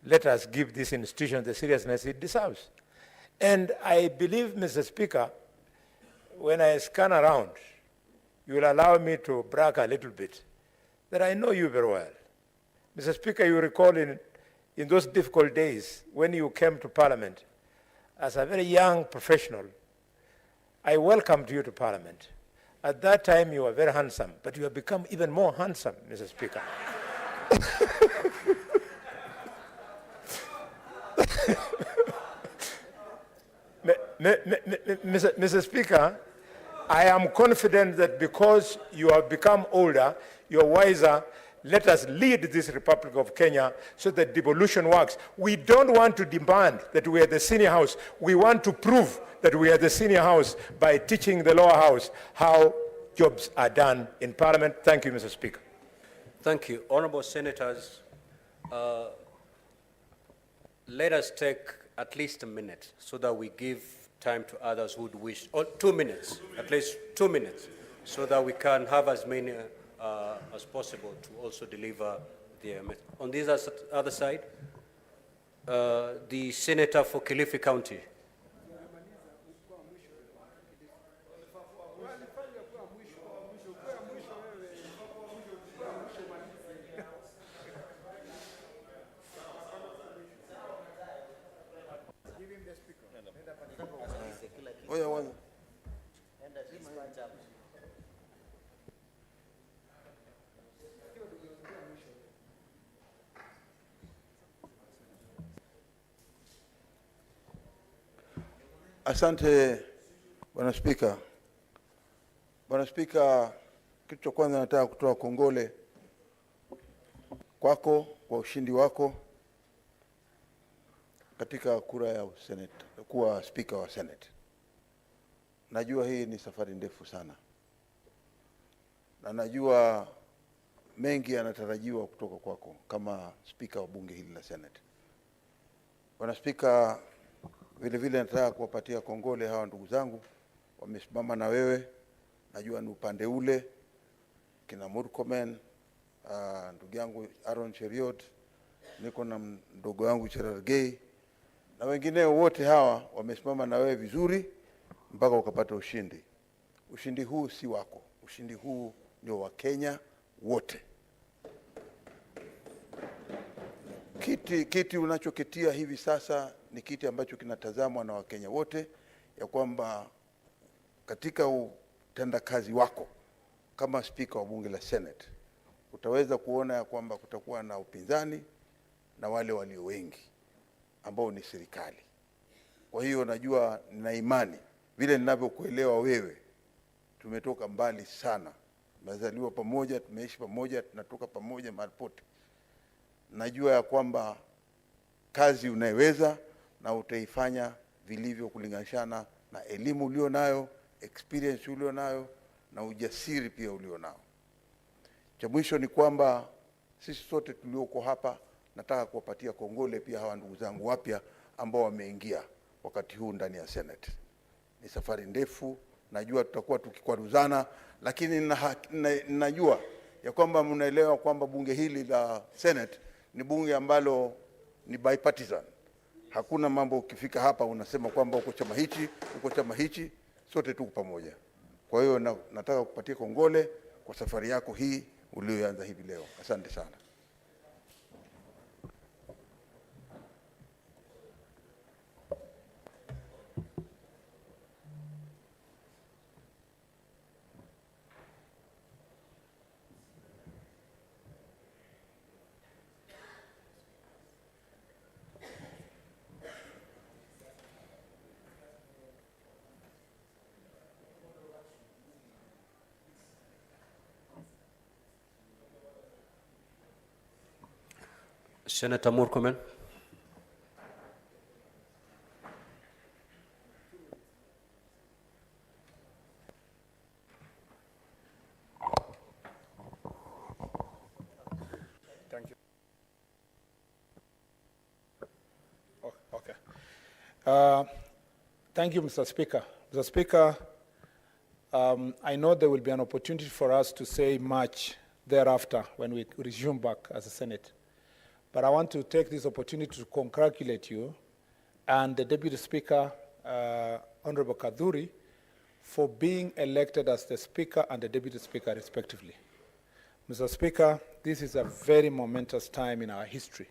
let us give this institution the seriousness it deserves. And I believe, Mr. Speaker, when I scan around, you will allow me to brag a little bit, that I know you very well. Mr. Speaker, you recall in those difficult days when you came to Parliament, as a very young professional, I welcomed you to Parliament. At that time, you were very handsome, but you have become even more handsome, Mr. Speaker. Mr. Speaker, I am confident that because you have become older, you're wiser, let us lead this Republic of Kenya so that devolution works. We don't want to demand that we are the senior house. We want to prove that we are the senior house by teaching the lower house how jobs are done in Parliament. Thank you, Mr. Speaker. Thank you. Honorable Senators, let us take at least a minute so that we give time to others who would wish, or 2 minutes, at least 2 minutes, so that we can have as many as possible to also deliver their message. On this other side, the Senator for Kilifi County. Asante Bwana Spika. Bwana Spika, kitu cha kwanza nataka kutoa kongole kwako kwa ushindi wako katika kura ya Seneti kuwa Spika wa Seneti. Najua hii ni safari ndefu sana, na najua mengi yanatarajiwa kutoka kwako kama Spika wa bunge hili la Seneti. Bwana Spika, vile vile nataka kuwapatia kongole hawa ndugu zangu wamesimama na wewe. Najua ni upande ule kina Murkomen, ndugu yangu Aaron Cheriot, niko na ndugu yangu Cherargei na wengine wote hawa wamesimama na wewe vizuri mpaka ukapata ushindi. Ushindi huu si wako, ushindi huu ndio wa Kenya wote. Kiti unachoketia hivi sasa ni kiti ambacho kinatazamwa na Wakenya wote, ya kwamba katika utendakazi wako kama Spika wa bunge la Senate utaweza kuona ya kwamba kutakuwa na upinzani na wale walio wengi ambao ni serikali. Kwa hiyo najua, nina imani vile ninavyokuelewa wewe, tumetoka mbali sana, tumezaliwa pamoja, tumeishi pamoja, tunatoka pamoja mahali pote. Najua ya kwamba kazi unaiweza na utaifanya vilivyo kulinganishana na elimu ulio nayo, experience ulio nayo na ujasiri pia ulio nao. Cha mwisho ni kwamba sisi sote tulioko hapa nataka kuwapatia kongole pia hawa ndugu zangu wapya ambao wameingia wakati huu ndani ya Senate. Ni safari ndefu, najua tutakuwa tukikwaruzana, lakini najua ya kwamba mnaelewa kwamba bunge hili la Senate ni bunge ambalo ni bipartisan. Hakuna mambo ukifika hapa unasema kwamba uko chama hichi, sote tuko pamoja. Kwa hiyo nataka kupatia kongole kwa safari yako hii ulioanza hivi leo. Asante sana. Senator Murkomen. Thank you. Oh, okay. Thank you, Mr. Speaker. Mr. Speaker, I know there will be an opportunity for us to say much thereafter when we resume back as a Senate. But I want to take this opportunity to congratulate you and the Deputy Speaker, Honorable Kadhuri, for being elected as the Speaker and the Deputy Speaker respectively. Mr. Speaker, this is a very momentous time in our history.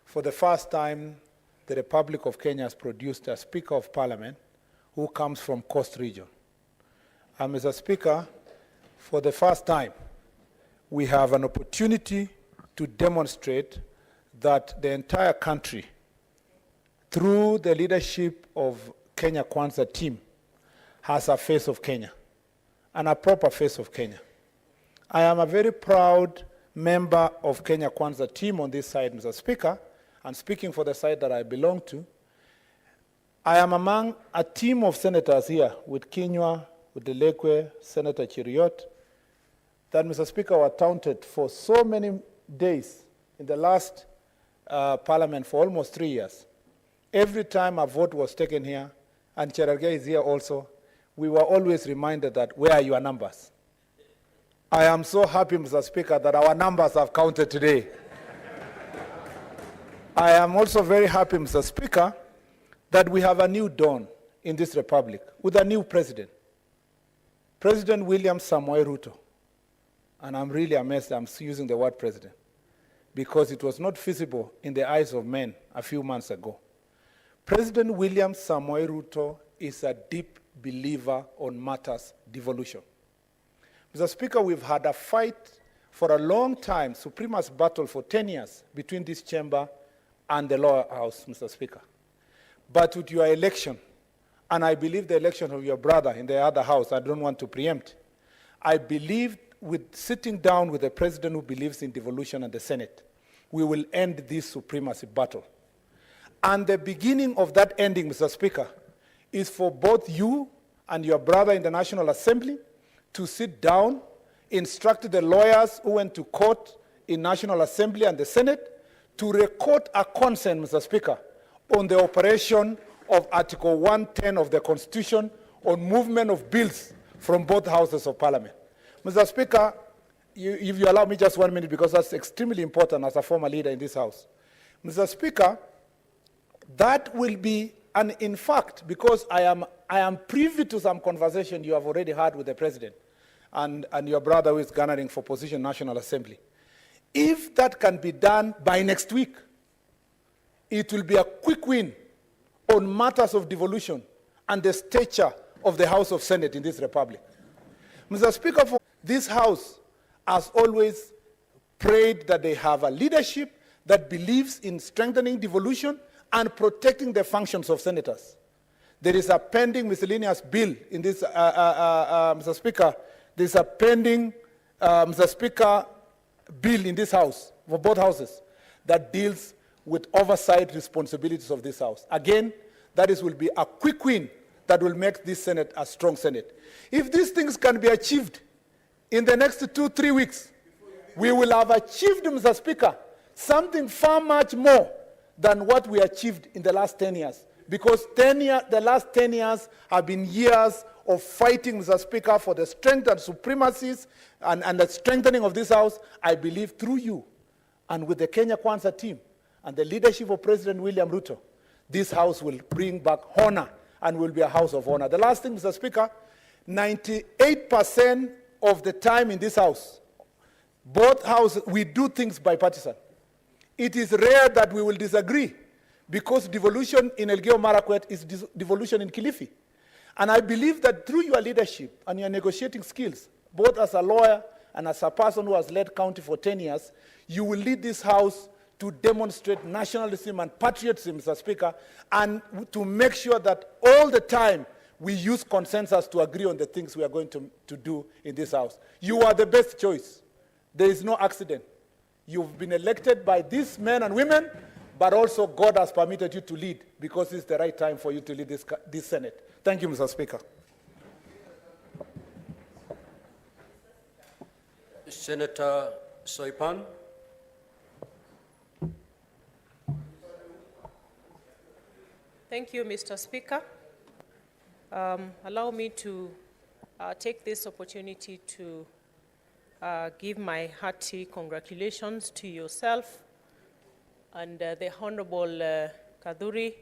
For the first time, the Republic of Kenya has produced a Speaker of Parliament who comes from Coast Region. And Mr. Speaker, for the first time, we have an opportunity to demonstrate that the entire country, through the leadership of Kenya Kwanza team has a face of Kenya, and a proper face of Kenya. I am a very proud member of Kenya Kwanza team on this side, Mr. Speaker, and speaking for the side that I belong to. I am among a team of senators here with Kinyua, with Delekwe, Senator Chiriot, that, Mr. Speaker, were taunted for so many days in the last parliament for almost 3 years. Every time a vote was taken here, and Cherargei is here also, we were always reminded that, where are your numbers? I am so happy, Mr. Speaker, that our numbers have counted today. I am also very happy, Mr. Speaker, that we have a new dawn in this republic with a new president, President William Samoei Ruto. And I'm really amazed I'm using the word president, because it was not feasible in the eyes of men a few months ago. President William Samoei Ruto is a deep believer on matters devolution. Mr. Speaker, we've had a fight for a long time, supremacy battle for 10 years between this chamber and the lower house, Mr. Speaker. But with your election, and I believe the election of your brother in the other house, I don't want to preempt, I believe with sitting down with a president who believes in devolution and the Senate, we will end this supremacy battle. And the beginning of that ending, Mr. Speaker, is for both you and your brother in the National Assembly to sit down, instruct the lawyers who went to court in National Assembly and the Senate to record a consent, Mr. Speaker, on the operation of Article 110 of the Constitution on movement of bills from both houses of Parliament. Mr. Speaker, if you allow me just 1 minute, because that's extremely important as a former leader in this House. Mr. Speaker, that will be, and in fact, because I am privy to some conversation you have already had with the President and your brother who is garnering for position National Assembly. If that can be done by next week, it will be a quick win on matters of devolution and the stature of the House of Senate in this republic. Mr. Speaker, this House has always prayed that they have a leadership that believes in strengthening devolution and protecting the functions of senators. There is a pending miscellaneous bill in this, Mr. Speaker. There is a pending, Mr. Speaker, bill in this House, for both houses, that deals with oversight responsibilities of this House. Again, that will be a quick win that will make this Senate a strong Senate. If these things can be achieved in the next 2-3 weeks, we will have achieved, Mr. Speaker, something far much more than what we achieved in the last 10 years. Because the last 10 years have been years of fighting, Mr. Speaker, for the strength and supremacies and the strengthening of this House. I believe through you and with the Kenya Kwanza team and the leadership of President William Ruto, this House will bring back honor and will be a house of honor. The last thing, Mr. Speaker, 98% of the time in this House, both houses, we do things bipartisan. It is rare that we will disagree, because devolution in Elgeyo Marakwet is devolution in Kilifi. And I believe that through your leadership and your negotiating skills, both as a lawyer and as a person who has led county for 10 years, you will lead this House to demonstrate nationalism and patriotism, Mr. Speaker, and to make sure that all the time we use consensus to agree on the things we are going to do in this House. You are the best choice. There is no accident. You've been elected by these men and women, but also God has permitted you to lead, because it's the right time for you to lead this Senate. Thank you, Mr. Speaker. Senator Soipan. Thank you, Mr. Speaker. Allow me to take this opportunity to give my hearty congratulations to yourself and the Honorable Kuthuura,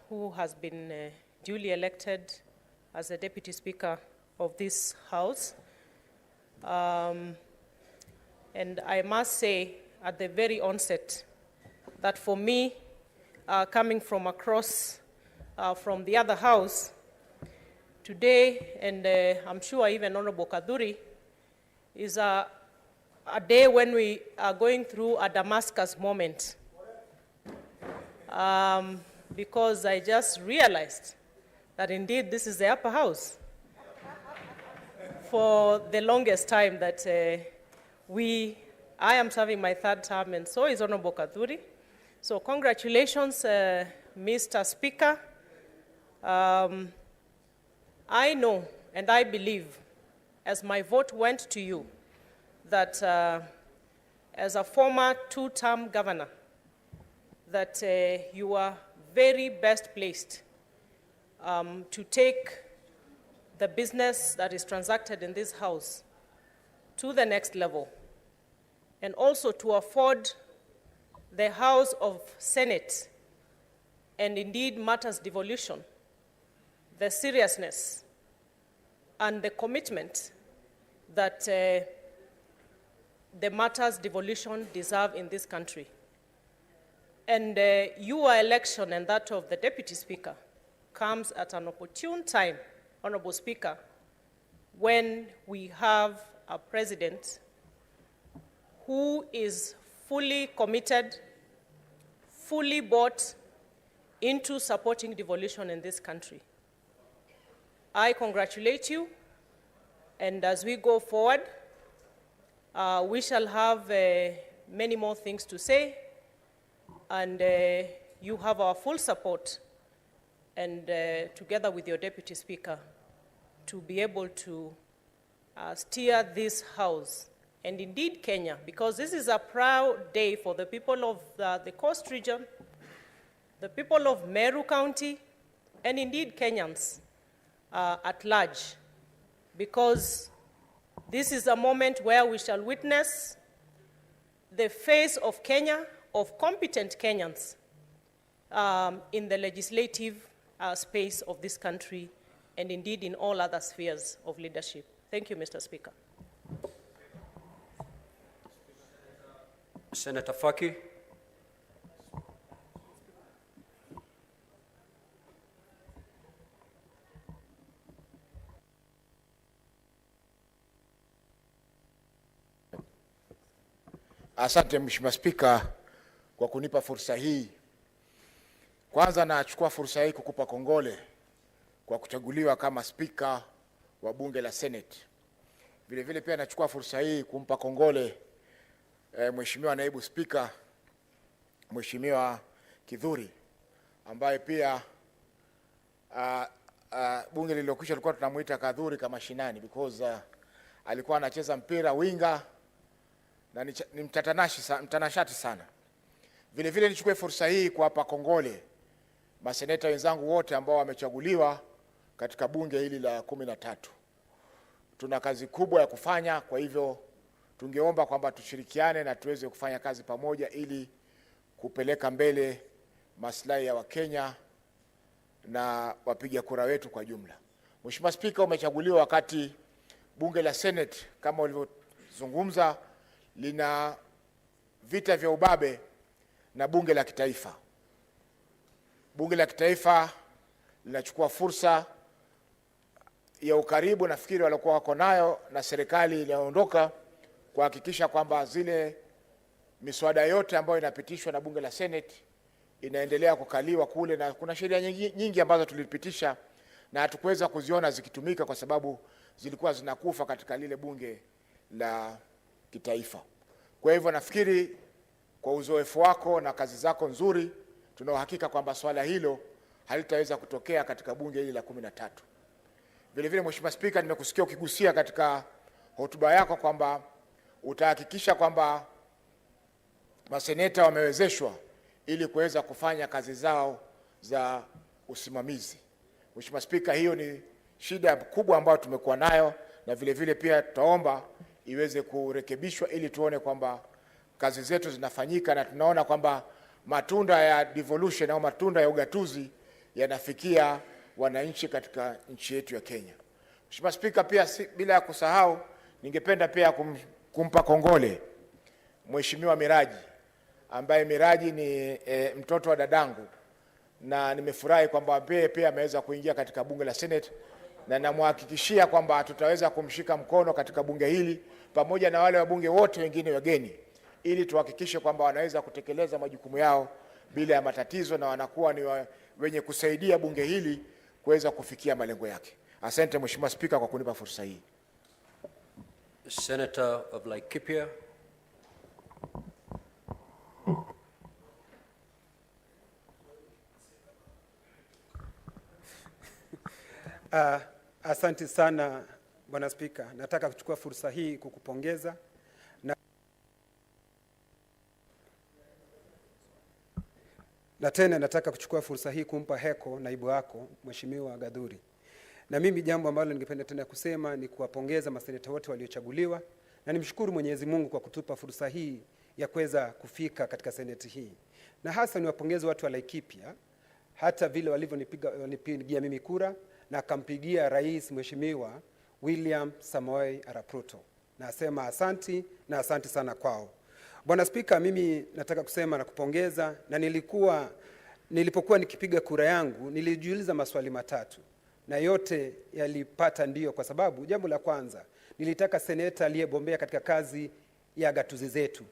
who has been duly elected as the Deputy Speaker of this House. And I must say at the very onset that for me, coming from across from the other house today, and I'm sure even Honorable Kuthuura, is a day when we are going through a Damascus moment. because I just realized that indeed this is the upper house. For the longest time that I am serving my third term, and so is Honorable Kuthuura. So congratulations, Mr. Speaker. I know and I believe, as my vote went to you, that as a former two-term governor, that you are very best placed to take the business that is transacted in this house to the next level, and also to afford the House of Senate, and indeed matters devolution, the seriousness and the commitment that the matters devolution deserve in this country. And your election and that of the Deputy Speaker comes at an opportune time, Honorable Speaker, when we have a president who is fully committed, fully bought into supporting devolution in this country. I congratulate you, and as we go forward, we shall have many more things to say, and you have our full support, and together with your Deputy Speaker, to be able to steer this House, and indeed Kenya, because this is a proud day for the people of the Coast region, the people of Meru County, and indeed Kenyans at large, because this is a moment where we shall witness the face of Kenya, of competent Kenyans in the legislative space of this country, and indeed in all other spheres of leadership. Thank you, Mr. Speaker. Senator Faki. Asante Mheshimiwa Spika kwa kunipa fursa hii. Kwanza nachukua fursa hii kukupa kongole kwa kuchaguliwa kama Spika wa Bunge la Seneti. Vile vile pia nachukua fursa hii kumpa kongole Mheshimiwa Naibu Spika, Mheshimiwa Kuthuura, ambaye pia bunge lililokwisha tulikuwa tunamuita Kuthuura kama shinani because alikuwa anacheza mpira winga na ni mtanashati sana. Vile vile nichukue fursa hii kuwapa kongole maseneta wenzangu wote ambao wamechaguliwa katika bunge hili la 13. Tuna kazi kubwa ya kufanya, kwa hivyo tungeomba kwamba tushirikiane na tuweze kufanya kazi pamoja ili kupeleka mbele maslahi ya Wakenya na wapiga kura wetu kwa jumla. Mheshimiwa Spika, umechaguliwa wakati bunge la Senate kama ulivyozungumza lina vita vya ubabe na bunge la kitaifa. Bunge la kitaifa linachukua fursa ya ukaribu nafikiri walikuwa wako nayo na serikali inayoondoka kuhakikisha kwamba zile miswada yote ambayo inapitishwa na bunge la Senate inaendelea kukaliwa kule, na kuna sheria nyingi ambazo tulipitisha na hatukuweza kuziona zikitumika kwa sababu zilikuwa zinakufa katika lile bunge la kitaifa. Kwa hivyo nafikiri kwa uzoefu wako na kazi zako nzuri, tuna uhakika kwamba swala hilo halitaweza kutokea katika bunge hili la 13. Vile vile Mheshimiwa Spika, nimekusikia ukigusia katika hotuba yako kwamba utahakikisha kwamba maseneta wamewezeshwa ili kuweza kufanya kazi zao za usimamizi. Mheshimiwa Spika, hiyo ni shida kubwa ambayo tumekuwa nayo, na vile vile pia tutaomba iweze kurekebishwa ili tuone kwamba kazi zetu zinafanyika na tunaona kwamba matunda ya devolution au matunda ya ugatuzi yanafikia wananchi katika nchi yetu ya Kenya. Mheshimiwa Spika, pia bila ya kusahau, ningependa pia kumpa kongole Mheshimiwa Miraji, ambaye Miraji ni mtoto wa dadangu, na nimefurahi kwamba pia ameweza kuingia katika bunge la Senate, na namhakikishia kwamba tutaweza kumshika mkono katika bunge hili pamoja na wale wabunge wote wengine wageni ili tuhakikishe kwamba wanaweza kutekeleza majukumu yao bila ya matatizo na wanakuwa ni wenye kusaidia bunge hili kuweza kufikia malengo yake. Asante Mheshimiwa Spika kwa kunipa fursa hii. Senator of Laikipia. Asante sana Bwana Spika. Nataka kuchukua fursa hii kukupongeza na tena nataka kuchukua fursa hii kumpa heko naibu wako Mheshimiwa Gathuri. Na mimi jambo ambalo ningependa tena kusema ni kuwapongeza maseneta wote waliochaguliwa na nimshukuru Mwenyezi Mungu kwa kutupa fursa hii ya kuweza kufika katika seneti hii. Na hasa niwapongeze watu wa Laikipia hata vile walivyonipigia mimi kura na akampigia Rais Mheshimiwa William Samoei Arap Ruto. Nasema asanti na asanti sana kwao. Bwana Spika, mimi nataka kusema na kupongeza, na nilipokuwa nikipiga kura yangu nilijiuliza maswali matatu na yote yalipata ndio, kwa sababu jambo la kwanza nilitaka seneta aliyebombea katika kazi ya gatuzi zetu.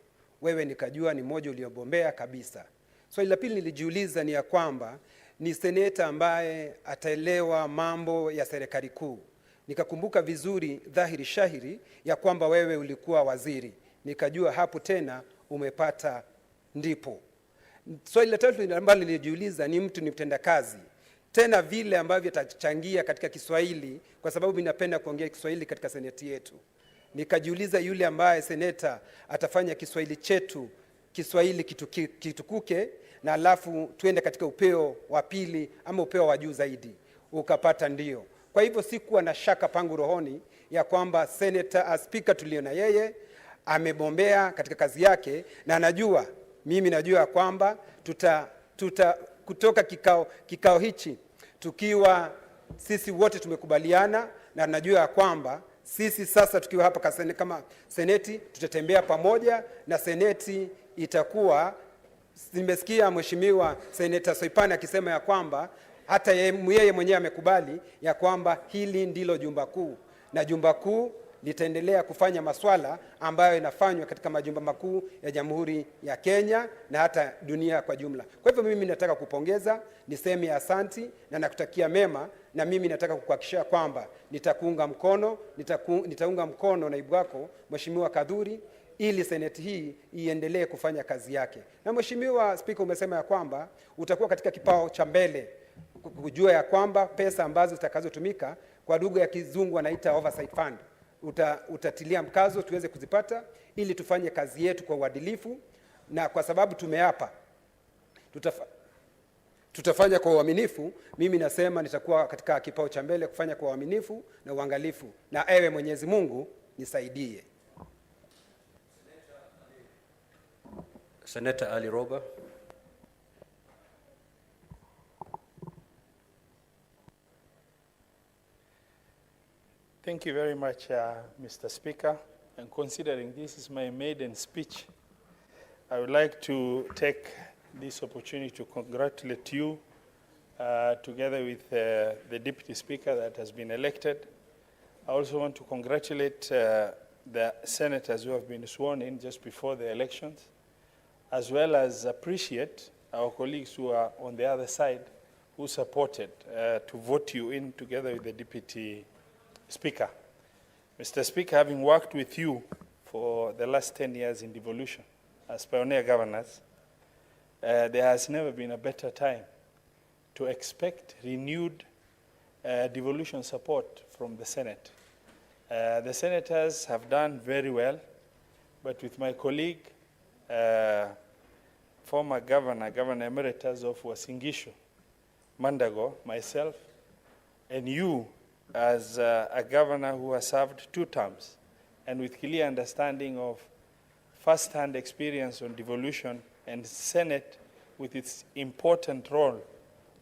Wewe nikajua ni mmoja uliobombea kabisa. Swali la pili nilijiuliza ni ya kwamba ni seneta ambaye ataelewa mambo ya serikali kuu. Nikakumbuka vizuri dhahiri shahiri ya kwamba wewe ulikuwa waziri. Nikajua hapo tena umepata ndipo. Swali la tatu ambalo nilijiuliza ni mtu ni mtenda kazi. Tena vile ambavyo atachangia katika Kiswahili, kwa sababu ninapenda kuongea Kiswahili katika seneti yetu. Nikajiuliza yule ambaye seneta atafanya Kiswahili chetu, Kiswahili kitukuke, na alafu tuende katika upeo wa pili ama upeo wa juu zaidi. Ukapata ndio. Kwa hivyo sikuwa na shaka pangu rohoni ya kwamba Spika tuliona yeye amebombea katika kazi yake, na najua mimi najua kwamba kutoka kikao hichi tukiwa sisi wote tumekubaliana, na najua kwamba sisi sasa tukiwa hapa kama seneti tutatembea pamoja na seneti itakuwa. Nimesikia Mheshimiwa Seneta Soipana akisema ya kwamba hata yeye mwenyewe amekubali ya kwamba hili ndilo jumba kuu, na jumba kuu litaendelea kufanya maswala ambayo inafanywa katika majumba makuu ya Jamhuri ya Kenya na hata dunia kwa jumla. Kwa hivyo mimi nataka kupongeza, niseme asanti na nakutakia mema, na mimi nataka kukuhakikishia kwamba nitaunga mkono naibu wako Mheshimiwa Gathuri ili seneti hii iendelee kufanya kazi yake. Na Mheshimiwa Spika, umesema ya kwamba utakuwa katika kipao cha mbele kujua ya kwamba pesa ambazo zitakazotumika kwa lugha ya kizungu wanaita oversight fund utatilia mkazo tuweze kuzipata ili tufanye kazi yetu kwa uadilifu, na kwa sababu tumeapa tutafanya kwa uaminifu. Mimi nasema nitakuwa katika kipao cha mbele kufanya kwa uaminifu na uangalifu, na ewe Mwenyezi Mungu nisaidie. Senator Ali Roba. Thank you very much, Mr. Speaker. And considering this is my maiden speech, I would like to take this opportunity to congratulate you together with the Deputy Speaker that has been elected. I also want to congratulate the senators who have been sworn in just before the elections, as well as appreciate our colleagues who are on the other side who supported to vote you in together with the Deputy Speaker. Mr. Speaker, having worked with you for the last 10 years in devolution as pioneer governors, there has never been a better time to expect renewed devolution support from the Senate. The senators have done very well, but with my colleague, former Governor Emeritus of Uasin Gishu, Mandago, myself, and you as a governor who has served 2 terms, and with clear understanding of first-hand experience on devolution, and Senate with its important role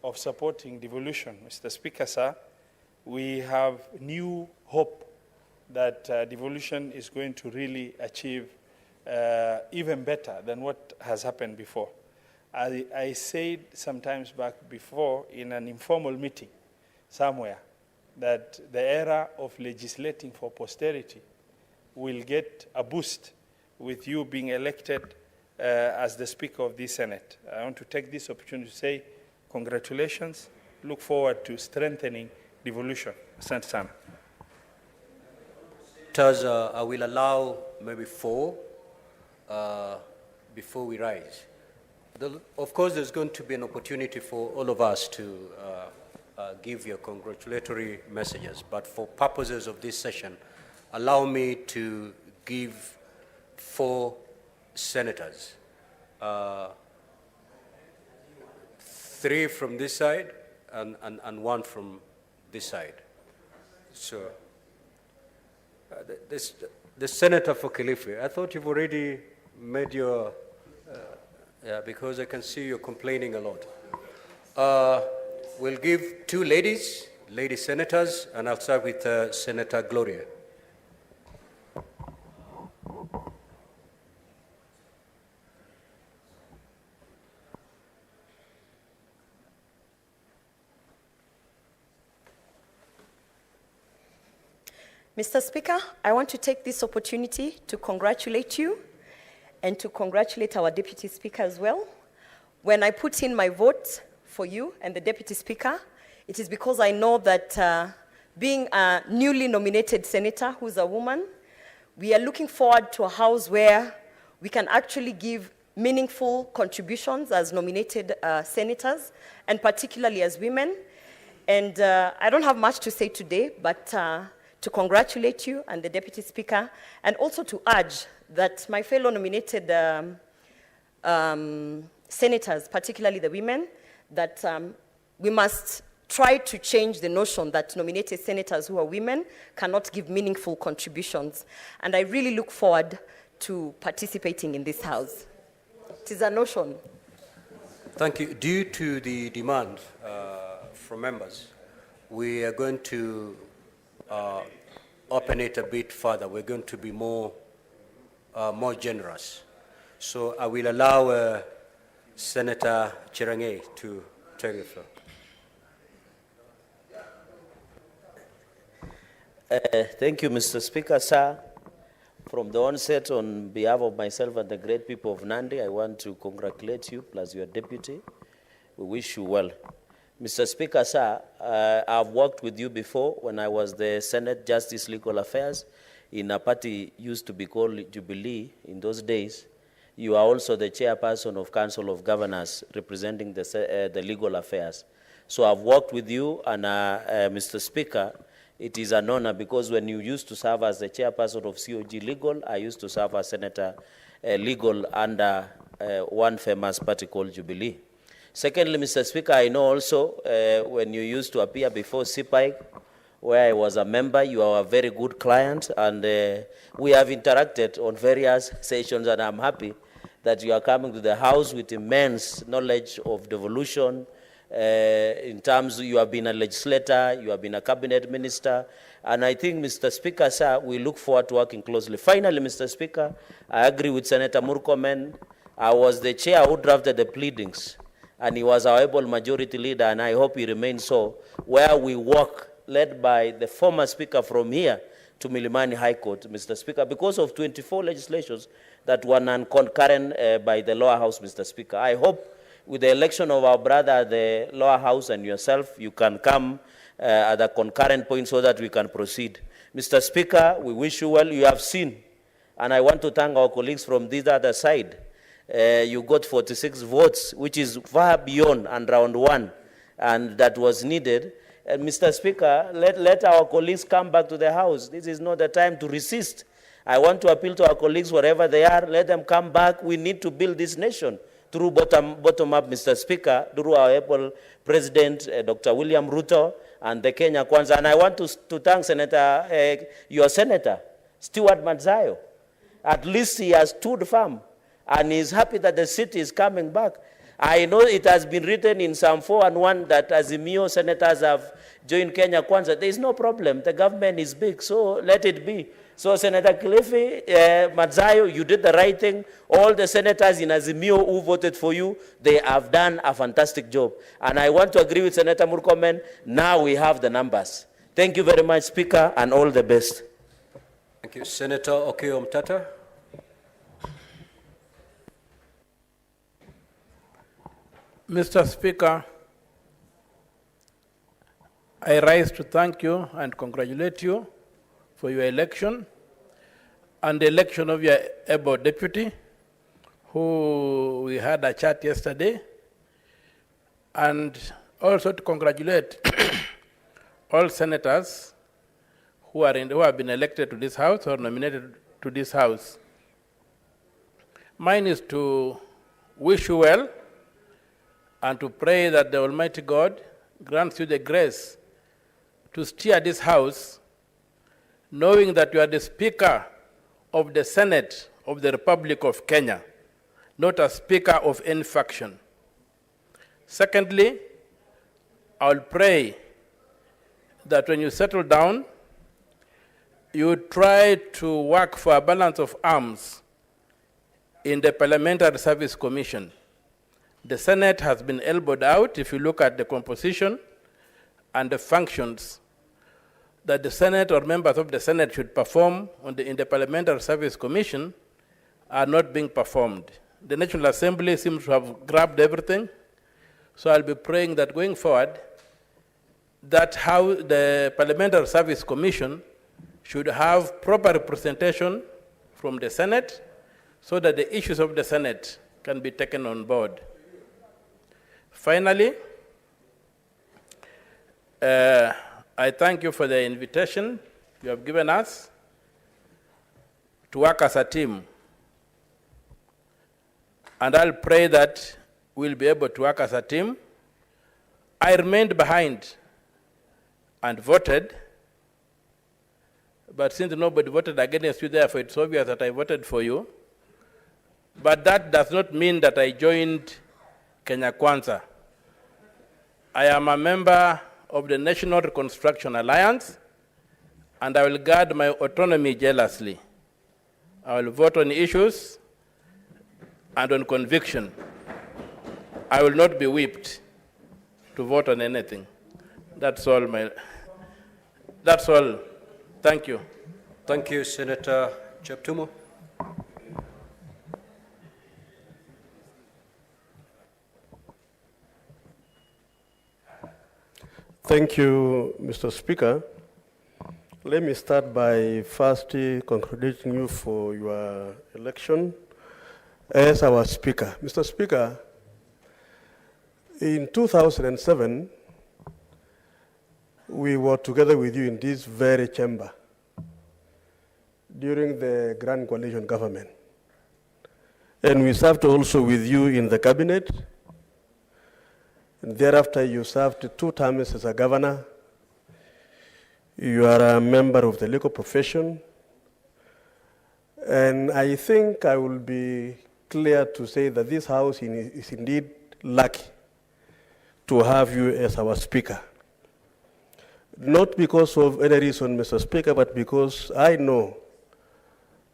of supporting devolution. Mr. Speaker, sir, we have new hope that devolution is going to really achieve even better than what has happened before. I said sometimes back before in an informal meeting somewhere that the era of legislating for posterity will get a boost with you being elected as the Speaker of this Senate. I want to take this opportunity to say congratulations. Look forward to strengthening devolution. Asante sana. I will allow maybe 4 before we rise. Of course, there's going to be an opportunity for all of us to give your congratulatory messages, but for purposes of this session, allow me to give 4 senators, 3 from this side and 1 from this side. So, the senator for Kilifi, I thought you've already made your, because I can see you're complaining a lot. We'll give 2 ladies, lady senators, and I'll start with Senator Gloria. Mr. Speaker, I want to take this opportunity to congratulate you and to congratulate our Deputy Speaker as well. When I put in my vote for you and the Deputy Speaker, it is because I know that being a newly nominated senator who's a woman, we are looking forward to a house where we can actually give meaningful contributions as nominated senators, and particularly as women. And I don't have much to say today, but to congratulate you and the Deputy Speaker, and also to urge that my fellow nominated senators, particularly the women, that we must try to change the notion that nominated senators who are women cannot give meaningful contributions. And I really look forward to participating in this House. It is a notion. Thank you. Due to the demand from members, we are going to open it a bit further. We're going to be more generous. So I will allow Senator Chirange to take the floor. Thank you, Mr. Speaker, sir. From the onset, on behalf of myself and the great people of Nandi, I want to congratulate you, plus your deputy. We wish you well. Mr. Speaker, sir, I've worked with you before when I was the Senate Justice Legal Affairs in a party used to be called Jubilee in those days. You are also the chairperson of Council of Governors representing the legal affairs. So I've worked with you, and Mr. Speaker, it is an honor because when you used to serve as the chairperson of COG Legal, I used to serve as Senator Legal under one famous party called Jubilee. Secondly, Mr. Speaker, I know also when you used to appear before CPIC, where I was a member, you are a very good client, and we have interacted on various sessions, and I'm happy that you are coming to the House with immense knowledge of devolution. In terms, you have been a legislator, you have been a cabinet minister, and I think, Mr. Speaker, sir, we look forward to working closely. Finally, Mr. Speaker, I agree with Senator Murkomen. I was the chair who drafted the pleadings, and he was our able majority leader, and I hope he remains so, where we work, led by the former Speaker from here to Milimani High Court, Mr. Speaker, because of 24 legislations that were non-concurrent by the lower house, Mr. Speaker. I hope with the election of our brother at the lower house and yourself, you can come at a concurrent point so that we can proceed. Mr. Speaker, we wish you well. You have seen, and I want to thank our colleagues from this other side. You got 46 votes, which is far beyond and round 1, and that was needed. Mr. Speaker, let our colleagues come back to the House. This is not the time to resist. I want to appeal to our colleagues wherever they are. Let them come back. We need to build this nation through bottom-up, Mr. Speaker, through our able President, Dr. William Ruto, and the Kenya Kwanza. And I want to thank Senator, your Senator, Stuart Madzayo. At least he has stood firm, and he's happy that the city is coming back. I know it has been written in Psalm 4:1 that Azimio senators have joined Kenya Kwanza. There is no problem. The government is big, so let it be. So Senator Kilifi, Madzayo, you did the right thing. All the senators in Azimio who voted for you, they have done a fantastic job. And I want to agree with Senator Murkomen. Now we have the numbers. Thank you very much, Speaker, and all the best. Thank you. Senator Okiya Omtata. Mr. Speaker, I rise to thank you and congratulate you for your election and the election of your able deputy, who we had a chat yesterday, and also to congratulate all senators who have been elected to this house or nominated to this house. Mine is to wish you well and to pray that the Almighty God grants you the grace to steer this house, knowing that you are the Speaker of the Senate of the Republic of Kenya, not a speaker of any faction. Secondly, I'll pray that when you settle down, you try to work for a balance of arms in the Parliamentary Service Commission. The Senate has been elbowed out. If you look at the composition and the functions that the Senate or members of the Senate should perform in the Parliamentary Service Commission are not being performed. The National Assembly seems to have grabbed everything. So I'll be praying that going forward, that how the Parliamentary Service Commission should have proper representation from the Senate so that the issues of the Senate can be taken on board. Finally, I thank you for the invitation you have given us to work as a team. And I'll pray that we'll be able to work as a team. I remained behind and voted, but since nobody voted against you, therefore it's obvious that I voted for you. But that does not mean that I joined Kenya Kwanza. I am a member of the National Reconstruction Alliance, and I will guard my autonomy jealously. I will vote on issues and on conviction. I will not be whipped to vote on anything. That's all. Thank you. Thank you, Senator Cheptumo. Thank you, Mr. Speaker. Let me start by first congratulating you for your election as our Speaker. Mr. Speaker, in 2007, we were together with you in this very chamber during the Grand Coalition government. And we served also with you in the cabinet. And thereafter, you served 2 terms as a governor. You are a member of the legal profession. And I think I will be clear to say that this House is indeed lucky to have you as our Speaker. Not because of any reason, Mr. Speaker, but because I know,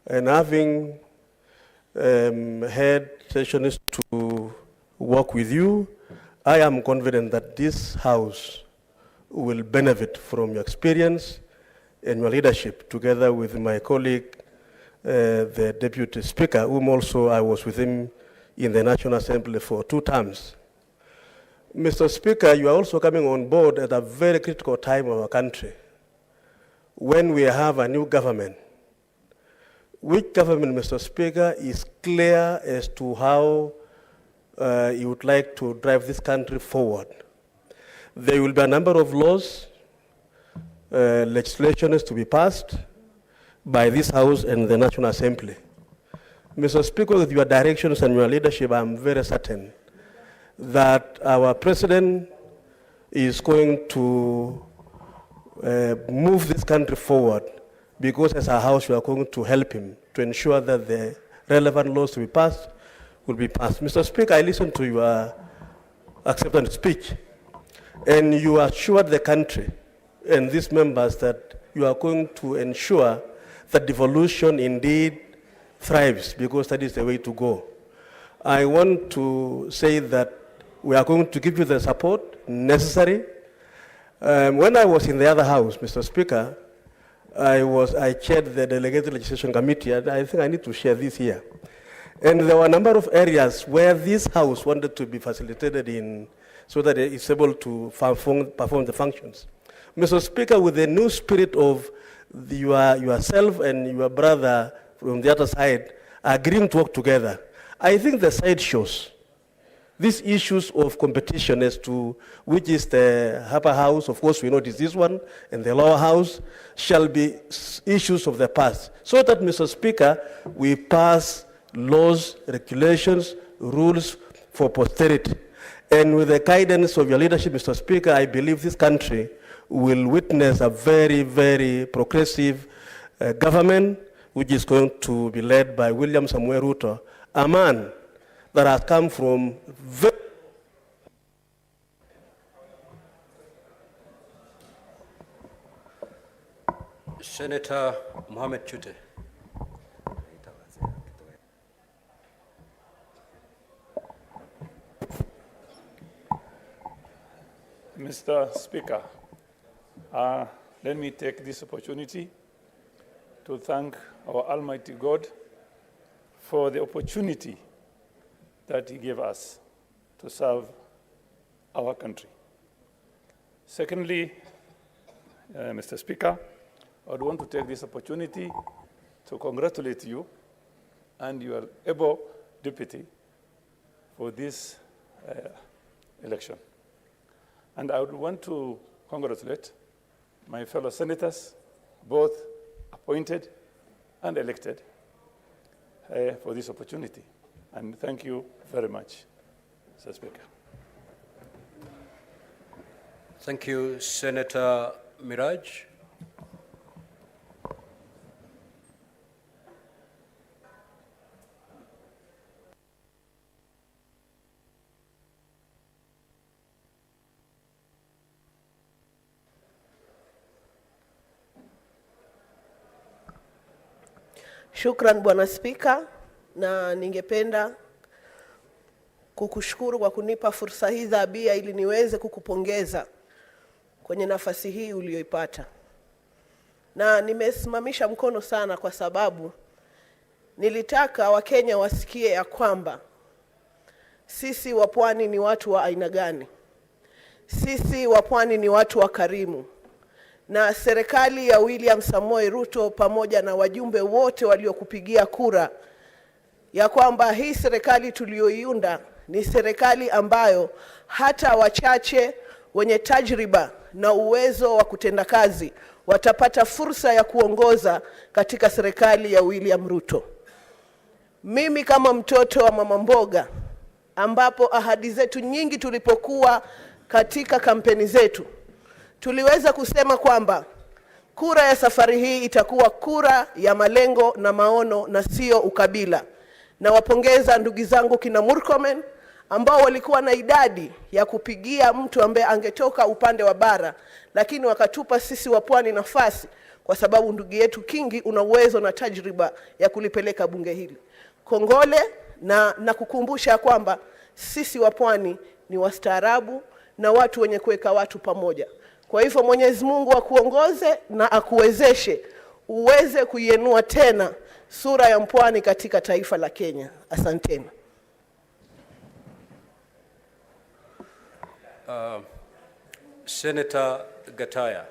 and having had sessions to work with you, I am confident that this House will benefit from your experience and your leadership, together with my colleague, the Deputy Speaker, whom also I was with him in the National Assembly for 2 terms. Mr. Speaker, you are also coming on board at a very critical time of our country, when we have a new government. Which government, Mr. Speaker, is clear as to how you would like to drive this country forward. There will be a number of laws, legislations to be passed by this House and the National Assembly. Mr. Speaker, with your directions and your leadership, I'm very certain that our President is going to move this country forward, because as a House we are going to help him to ensure that the relevant laws to be passed will be passed. Mr. Speaker, I listened to your acceptance speech, and you assured the country and these members that you are going to ensure that devolution indeed thrives, because that is the way to go. I want to say that we are going to give you the support necessary. When I was in the other House, Mr. Speaker, I chaired the Delegated Legislation Committee, and I think I need to share this here. And there were a number of areas where this house wanted to be facilitated in so that it is able to perform the functions. Mr. Speaker, with the new spirit of yourself and your brother from the other side agreeing to work together, I think the side shows these issues of competition as to which is the upper house, of course we know it is this one, and the lower house, shall be issues of the past. So that, Mr. Speaker, we pass laws, regulations, rules for posterity. And with the guidance of your leadership, Mr. Speaker, I believe this country will witness a very, very progressive government, which is going to be led by William Samuel Ruto, a man that has come from very Senator Mohammed Chute. Mr. Speaker, let me take this opportunity to thank our Almighty God for the opportunity that He gave us to serve our country. Secondly, Mr. Speaker, I would want to take this opportunity to congratulate you and your able deputy for this election. And I would want to congratulate my fellow senators, both appointed and elected, for this opportunity. And thank you very much, Mr. Speaker. Thank you, Senator Miraj. Shukran Bwana Spika, na ningependa kukushukuru kwa kunipa fursa hii dhabia ili niweze kukupongeza kwenye nafasi hii uliyoipata. Na nimesimamisha mkono sana kwa sababu nilitaka Wakenya wasikie ya kwamba sisi wa Pwani ni watu wa aina gani. Sisi wa Pwani ni watu wa karimu. Na serikali ya William Samoei Ruto pamoja na wajumbe wote waliokupigia kura ya kwamba hii serikali tuliyoiunda ni serikali ambayo hata wachache wenye tajriba na uwezo wa kutenda kazi watapata fursa ya kuongoza katika serikali ya William Ruto. Mimi kama mtoto wa mama mboga, ambapo ahadi zetu nyingi tulipokuwa katika kampeni zetu, tuliweza kusema kwamba kura ya safari hii itakuwa kura ya malengo na maono na sio ukabila. Na wapongeza ndugu zangu kina Murkomen ambao walikuwa na idadi ya kupigia mtu ambaye angetoka upande wa bara, lakini wakatupa sisi wa Pwani nafasi kwa sababu ndugu yetu Kingi una uwezo na tajriba ya kulipeleka bunge hili. Kongole na kukumbusha kwamba sisi wa Pwani ni wastaarabu na watu wenye kuweka watu pamoja. Kwa hivyo Mwenyezi Mungu akuongoze na akuwezeshe uweze kuienua tena sura ya Mpwani katika taifa la Kenya. Asanteni. Senator Gataya,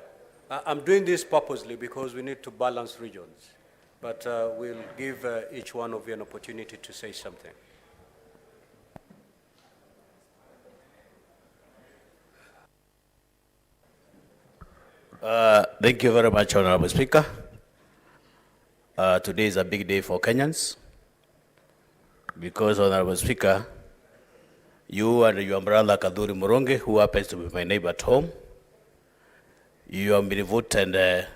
I'm doing this purposely because we need to balance regions, but we'll give each one of you an opportunity to say something. Thank you very much, Honorable Speaker. Today is a big day for Kenyans because, Honorable Speaker, you and your brother Kaduri Muronge, who happens to be my neighbor at home, you have been voted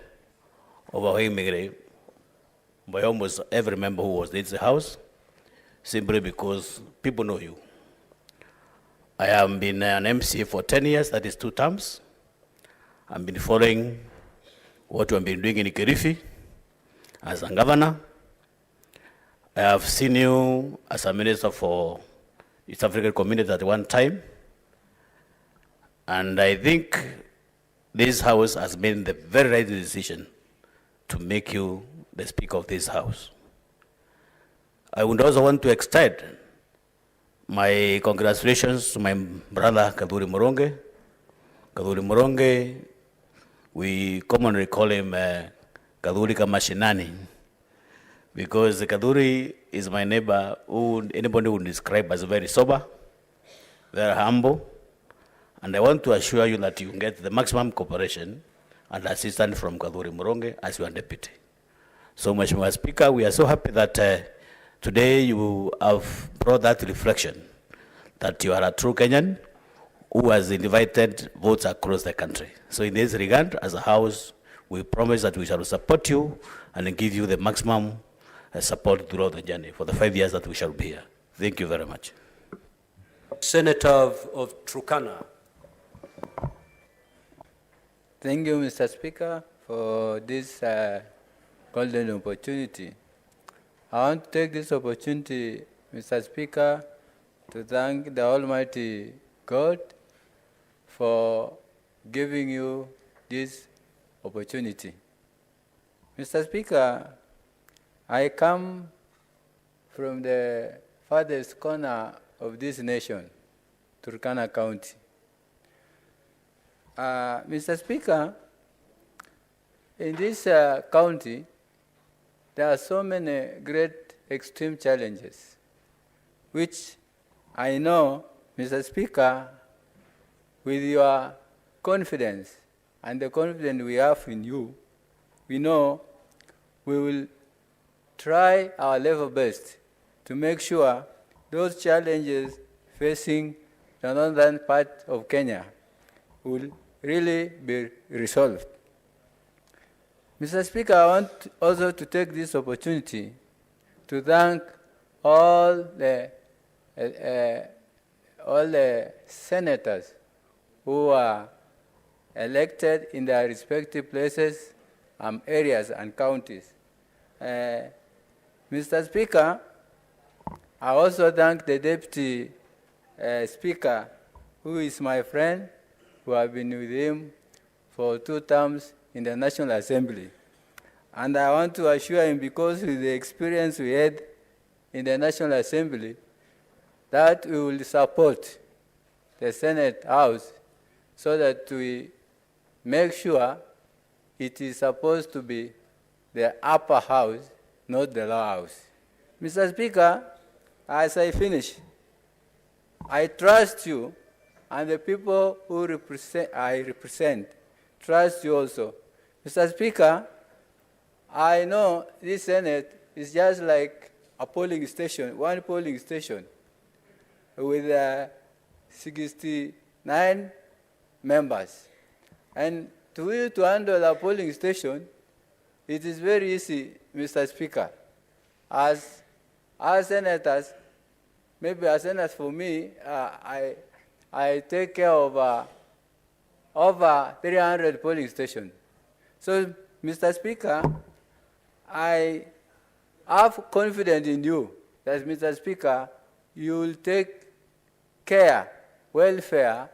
overwhelmingly by almost every member who was in the House, simply because people know you. I have been an MC for 10 years, that is 2 terms. I've been following what you have been doing in Kirifi as a governor. I have seen you as a minister for East African community at one time. And I think this House has made the very right decision to make you the Speaker of this House. I would also want to extend my congratulations to my brother Kadhuri Muronge. Kadhuri Muronge, we commonly call him Kadhuri Kamashinani, because Kadhuri is my neighbor who anybody would describe as very sober, very humble, and I want to assure you that you can get the maximum cooperation and assistance from Kadhuri Muronge as your deputy. So, Mheshimiwa Speaker, we are so happy that today you have brought that reflection that you are a true Kenyan who has invited votes across the country. So in this regard, as a House, we promise that we shall support you and give you the maximum support throughout the journey for the 5 years that we shall be here. Thank you very much. Senator of Turkana. Thank you, Mr. Speaker, for this golden opportunity. I want to take this opportunity, Mr. Speaker, to thank the Almighty God for giving you this opportunity. Mr. Speaker, I come from the farthest corner of this nation, Turkana County. Mr. Speaker, in this county, there are so many great extreme challenges, which I know, Mr. Speaker, with your confidence and the confidence we have in you, we know we will try our level best to make sure those challenges facing the northern part of Kenya will really be resolved. Mr. Speaker, I want also to take this opportunity to thank all the senators who are elected in their respective places, areas and counties. Mr. Speaker, I also thank the Deputy Speaker, who is my friend, who have been with him for 2 terms in the National Assembly. And I want to assure him, because of the experience we had in the National Assembly, that we will support the Senate House so that we make sure it is supposed to be the upper house, not the lower house. Mr. Speaker, as I finish, I trust you, and the people who I represent trust you also. Mr. Speaker, I know this Senate is just like a polling station, one polling station, with 69 members. And to you to handle a polling station, it is very easy, Mr. Speaker. As senators, maybe as senators for me, I take care of over 300 polling stations. So, Mr. Speaker, I have confidence in you that, Mr. Speaker, you will take care, welfare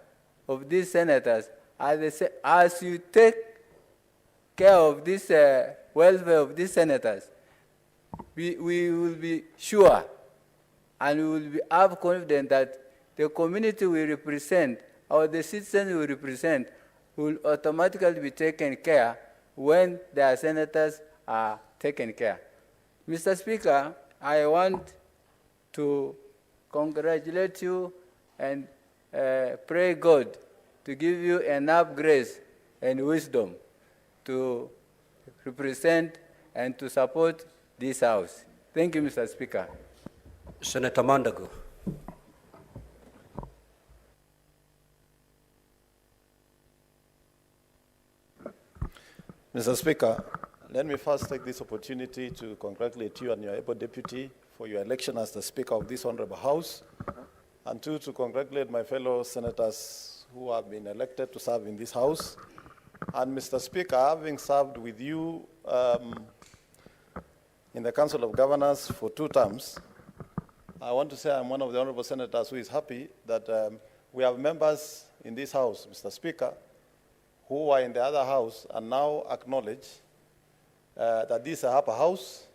of these senators as you take care of this welfare of these senators. We will be sure and we will have confidence that the community we represent or the citizens we represent will automatically be taken care when their senators are taken care. Mr. Speaker, I want to congratulate you and pray God to give you enough grace and wisdom to represent and to support this House. Thank you, Mr. Speaker. Senator Mandago. Mr. Speaker, let me first take this opportunity to congratulate you and your able deputy for your election as the Speaker of this Honorable House, and two, to congratulate my fellow senators who have been elected to serve in this House. And Mr. Speaker, having served with you in the Council of Governors for 2 terms, I want to say I'm one of the honorable senators who is happy that we have members in this House, Mr. Speaker, who are in the other House and now acknowledge that this is a upper house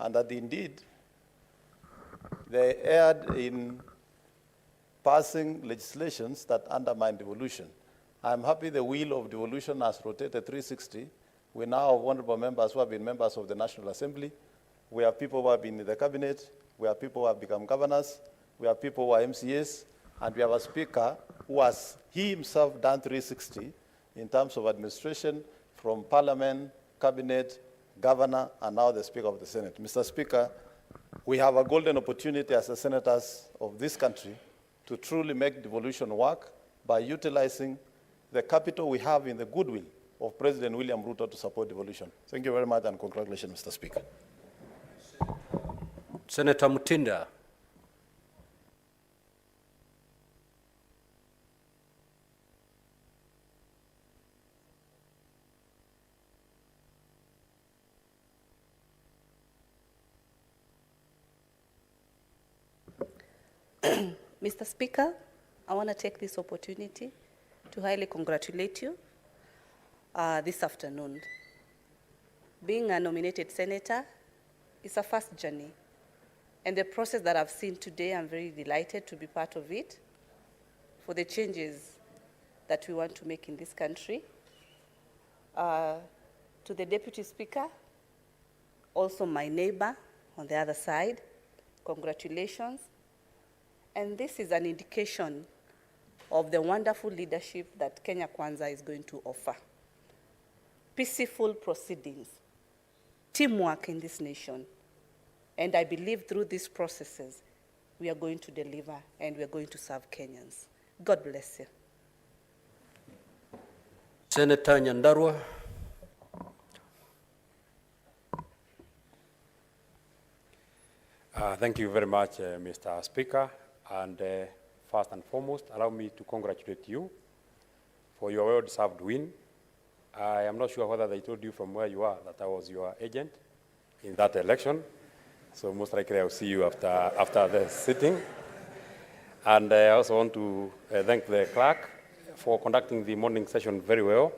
and that indeed they erred in passing legislations that undermine devolution. I'm happy the wheel of devolution has rotated 360. We now have honorable members who have been members of the National Assembly. We have people who have been in the cabinet. We have people who have become governors. We have people who are MCAs. And we have a speaker who has he himself done 360 in terms of administration from parliament, cabinet, governor, and now the Speaker of the Senate. Mr. Speaker, we have a golden opportunity as the senators of this country to truly make devolution work by utilizing the capital we have in the goodwill of President William Ruto to support devolution. Thank you very much and congratulations, Mr. Speaker. Senator Mutinda. Mr. Speaker, I want to take this opportunity to highly congratulate you this afternoon. Being a nominated senator is a first journey, and the process that I've seen today, I'm very delighted to be part of it for the changes that we want to make in this country. To the Deputy Speaker, also my neighbor on the other side, congratulations. And this is an indication of the wonderful leadership that Kenya Kwanza is going to offer. Peaceful proceedings, teamwork in this nation. And I believe through these processes, we are going to deliver and we are going to serve Kenyans. God bless you. Senator Nyandarua. Thank you very much, Mr. Speaker. And first and foremost, allow me to congratulate you for your well-deserved win. I am not sure whether they told you from where you are that I was your agent in that election. So most likely I'll see you after the sitting. And I also want to thank the clerk for conducting the morning session very well.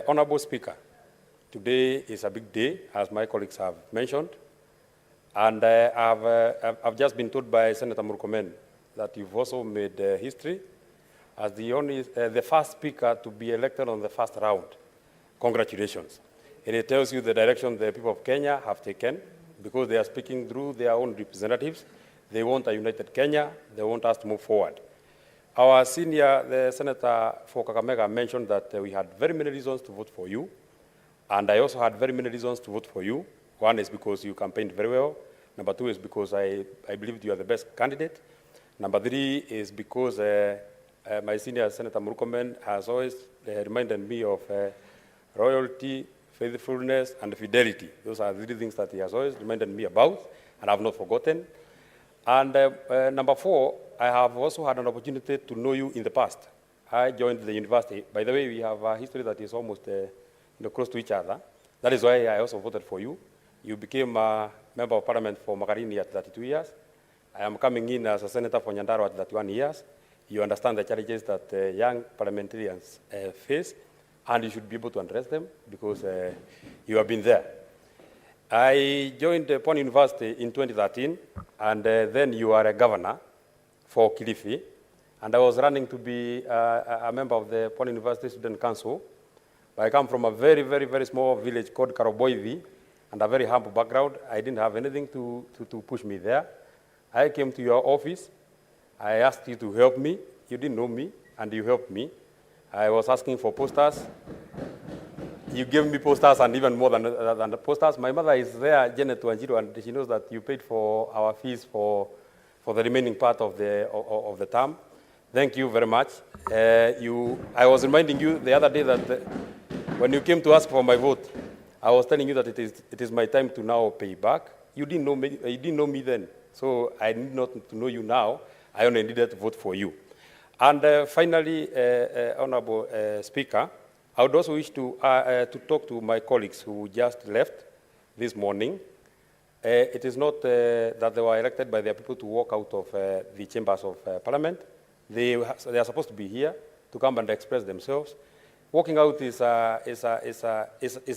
Honorable Speaker, today is a big day, as my colleagues have mentioned. And I've just been told by Senator Murkomen that you've also made history as the first speaker to be elected on the first round. Congratulations. And it tells you the direction the people of Kenya have taken because they are speaking through their own representatives. They want a united Kenya. They want us to move forward. Our senior, the Senator for Kakamega, mentioned that we had very many reasons to vote for you. And I also had very many reasons to vote for you. One is because you campaigned very well. Number two is because I believed you are the best candidate. Number three is because my senior Senator Murkomen has always reminded me of loyalty, faithfulness, and fidelity. Those are the three things that he has always reminded me about, and I have not forgotten. And number four, I have also had an opportunity to know you in the past. I joined the university. By the way, we have a history that is almost close to each other. That is why I also voted for you. You became a member of parliament for Magarini at 32 years. I am coming in as a senator for Nyandarua at 31 years. You understand the challenges that young parliamentarians face, and you should be able to address them because you have been there. I joined Pond University in 2013, and then you are a governor for Kilifi, and I was running to be a member of the Pond University Student Council. I come from a very, very, very small village called Karoboivi, and a very humble background. I didn't have anything to push me there. I came to your office. I asked you to help me. You didn't know me, and you helped me. I was asking for posters. You gave me posters, and even more than the posters. My mother is there, Janet Wanjiru, and she knows that you paid for our fees for the remaining part of the term. Thank you very much. I was reminding you the other day that when you came to ask for my vote, I was telling you that it is my time to now pay back. You didn't know me then, so I need not to know you now. I only needed to vote for you. And finally, Honorable Speaker, I would also wish to talk to my colleagues who just left this morning. It is not that they were elected by their people to walk out of the chambers of Parliament. They are supposed to be here to come and express themselves. Walking out is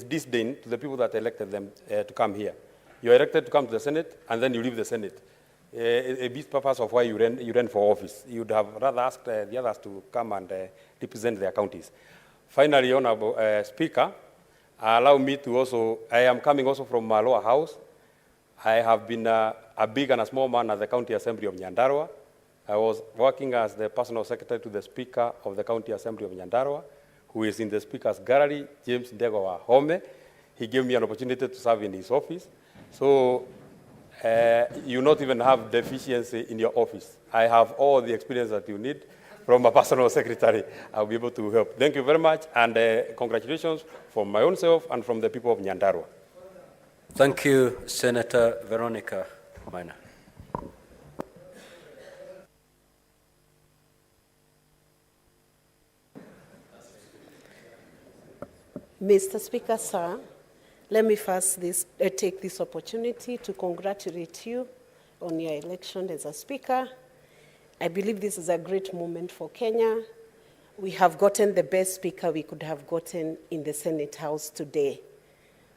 disdain to the people that elected them to come here. You are elected to come to the Senate, and then you leave the Senate. a big purpose of why you ran for office. You would have rather asked the others to come and represent their counties. Finally, Honorable Speaker, allow me to also, I am coming also from my lower house. I have been a big and a small man at the County Assembly of Nyandarua. I was working as the personal secretary to the Speaker of the County Assembly of Nyandarua, who is in the Speaker's gallery, James Ndegowa Home. He gave me an opportunity to serve in his office. So you not even have deficiency in your office. I have all the experience that you need from a personal secretary. I'll be able to help. Thank you very much, and congratulations from my own self and from the people of Nyandarua. Thank you, Senator Veronica Maina. Mr. Speaker, sir, let me first take this opportunity to congratulate you on your election as a Speaker. I believe this is a great moment for Kenya. We have gotten the best Speaker we could have gotten in the Senate House today,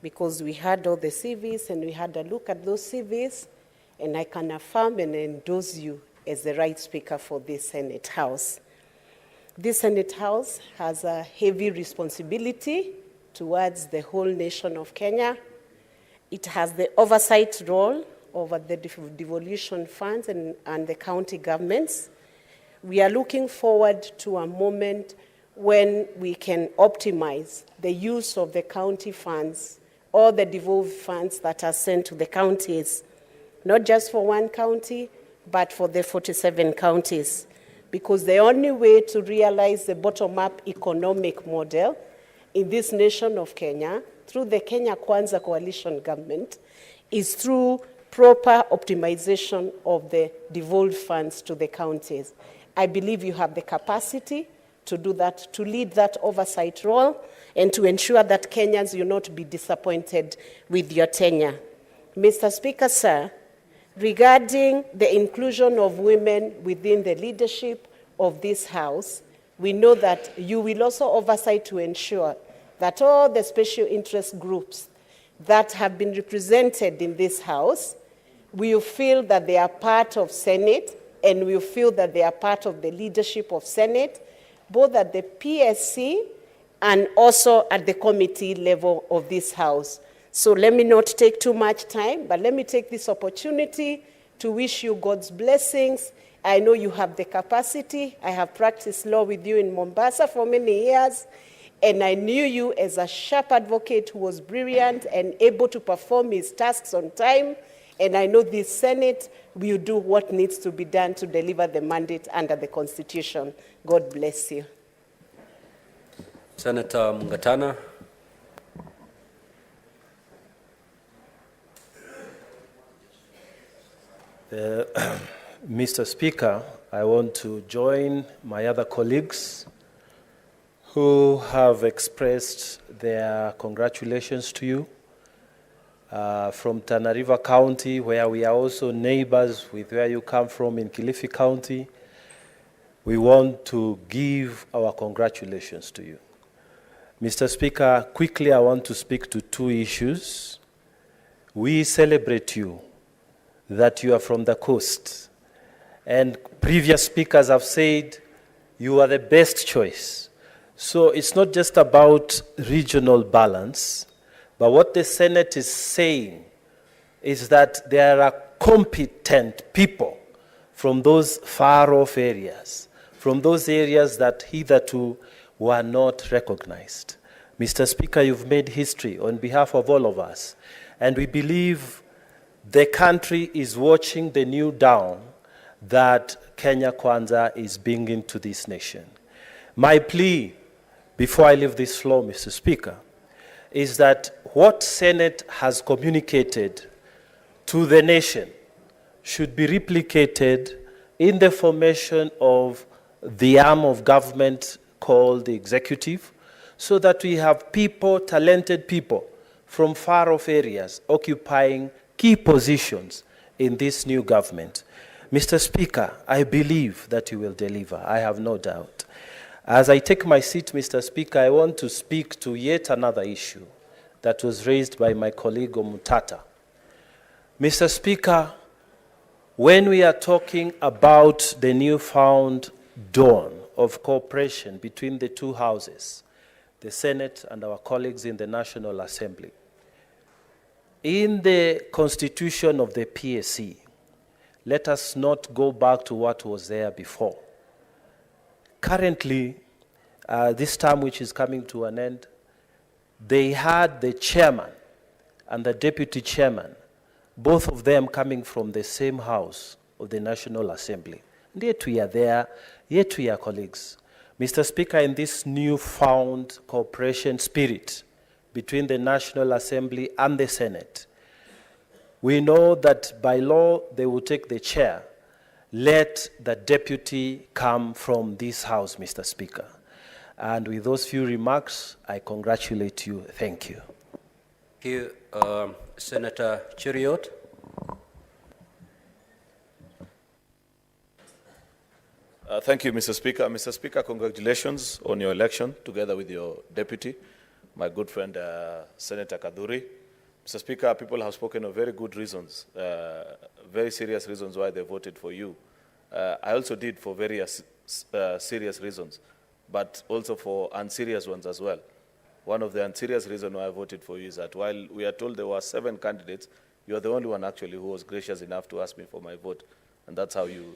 because we had all the CVs and we had a look at those CVs, and I can affirm and endorse you as the right Speaker for this Senate House. This Senate House has a heavy responsibility towards the whole nation of Kenya. It has the oversight role over the devolution funds and the county governments. We are looking forward to a moment when we can optimize the use of the county funds, all the devolved funds that are sent to the counties, not just for one county, but for the 47 counties. Because the only way to realize the bottom-up economic model in this nation of Kenya, through the Kenya Kwanza coalition government, is through proper optimization of the devolved funds to the counties. I believe you have the capacity to do that, to lead that oversight role, and to ensure that Kenyans will not be disappointed with your tenure. Mr. Speaker, sir, regarding the inclusion of women within the leadership of this House, we know that you will also oversight to ensure that all the special interest groups that have been represented in this House will feel that they are part of Senate and will feel that they are part of the leadership of Senate, both at the PSC and also at the committee level of this House. So let me not take too much time, but let me take this opportunity to wish you God's blessings. I know you have the capacity. I have practiced law with you in Mombasa for many years, and I knew you as a sharp advocate who was brilliant and able to perform his tasks on time. And I know this Senate will do what needs to be done to deliver the mandate under the Constitution. God bless you. Senator Mungatana. Mr. Speaker, I want to join my other colleagues who have expressed their congratulations to you. From Tana River County, where we are also neighbors with where you come from in Kilifi County, we want to give our congratulations to you. Mr. Speaker, quickly I want to speak to two issues. We celebrate you that you are from the coast, and previous speakers have said you are the best choice. So it's not just about regional balance, but what the Senate is saying is that there are competent people from those far-off areas, from those areas that hitherto were not recognized. Mr. Speaker, you've made history on behalf of all of us, and we believe the country is watching the new dawn that Kenya Kwanza is bringing to this nation. My plea, before I leave this floor, Mr. Speaker, is that what Senate has communicated to the nation should be replicated in the formation of the arm of government called the executive, so that we have people, talented people from far-off areas occupying key positions in this new government. Mr. Speaker, I believe that you will deliver. I have no doubt. As I take my seat, Mr. Speaker, I want to speak to yet another issue that was raised by my colleague Omutata. Mr. Speaker, When we are talking about the newfound dawn of cooperation between the two houses, the Senate and our colleagues in the National Assembly, in the constitution of the PSC, let us not go back to what was there before. Currently, this term which is coming to an end, they had the chairman and the deputy chairman, both of them coming from the same house of the National Assembly. And yet we are there, yet we are colleagues. Mr. Speaker, in this newfound cooperation spirit between the National Assembly and the Senate, we know that by law they will take the chair. Let the deputy come from this house, Mr. Speaker. And with those few remarks, I congratulate you. Thank you. Thank you, Senator Cheriot. Thank you, Mr. Speaker. Mr. Speaker, congratulations on your election together with your deputy, my good friend, Senator Kuthuura. Mr. Speaker, people have spoken of very good reasons, very serious reasons why they voted for you. I also did for very serious reasons, but also for unserious ones as well. One of the unserious reasons why I voted for you is that while we are told there were 7 candidates, you are the only one actually who was gracious enough to ask me for my vote, and that's how you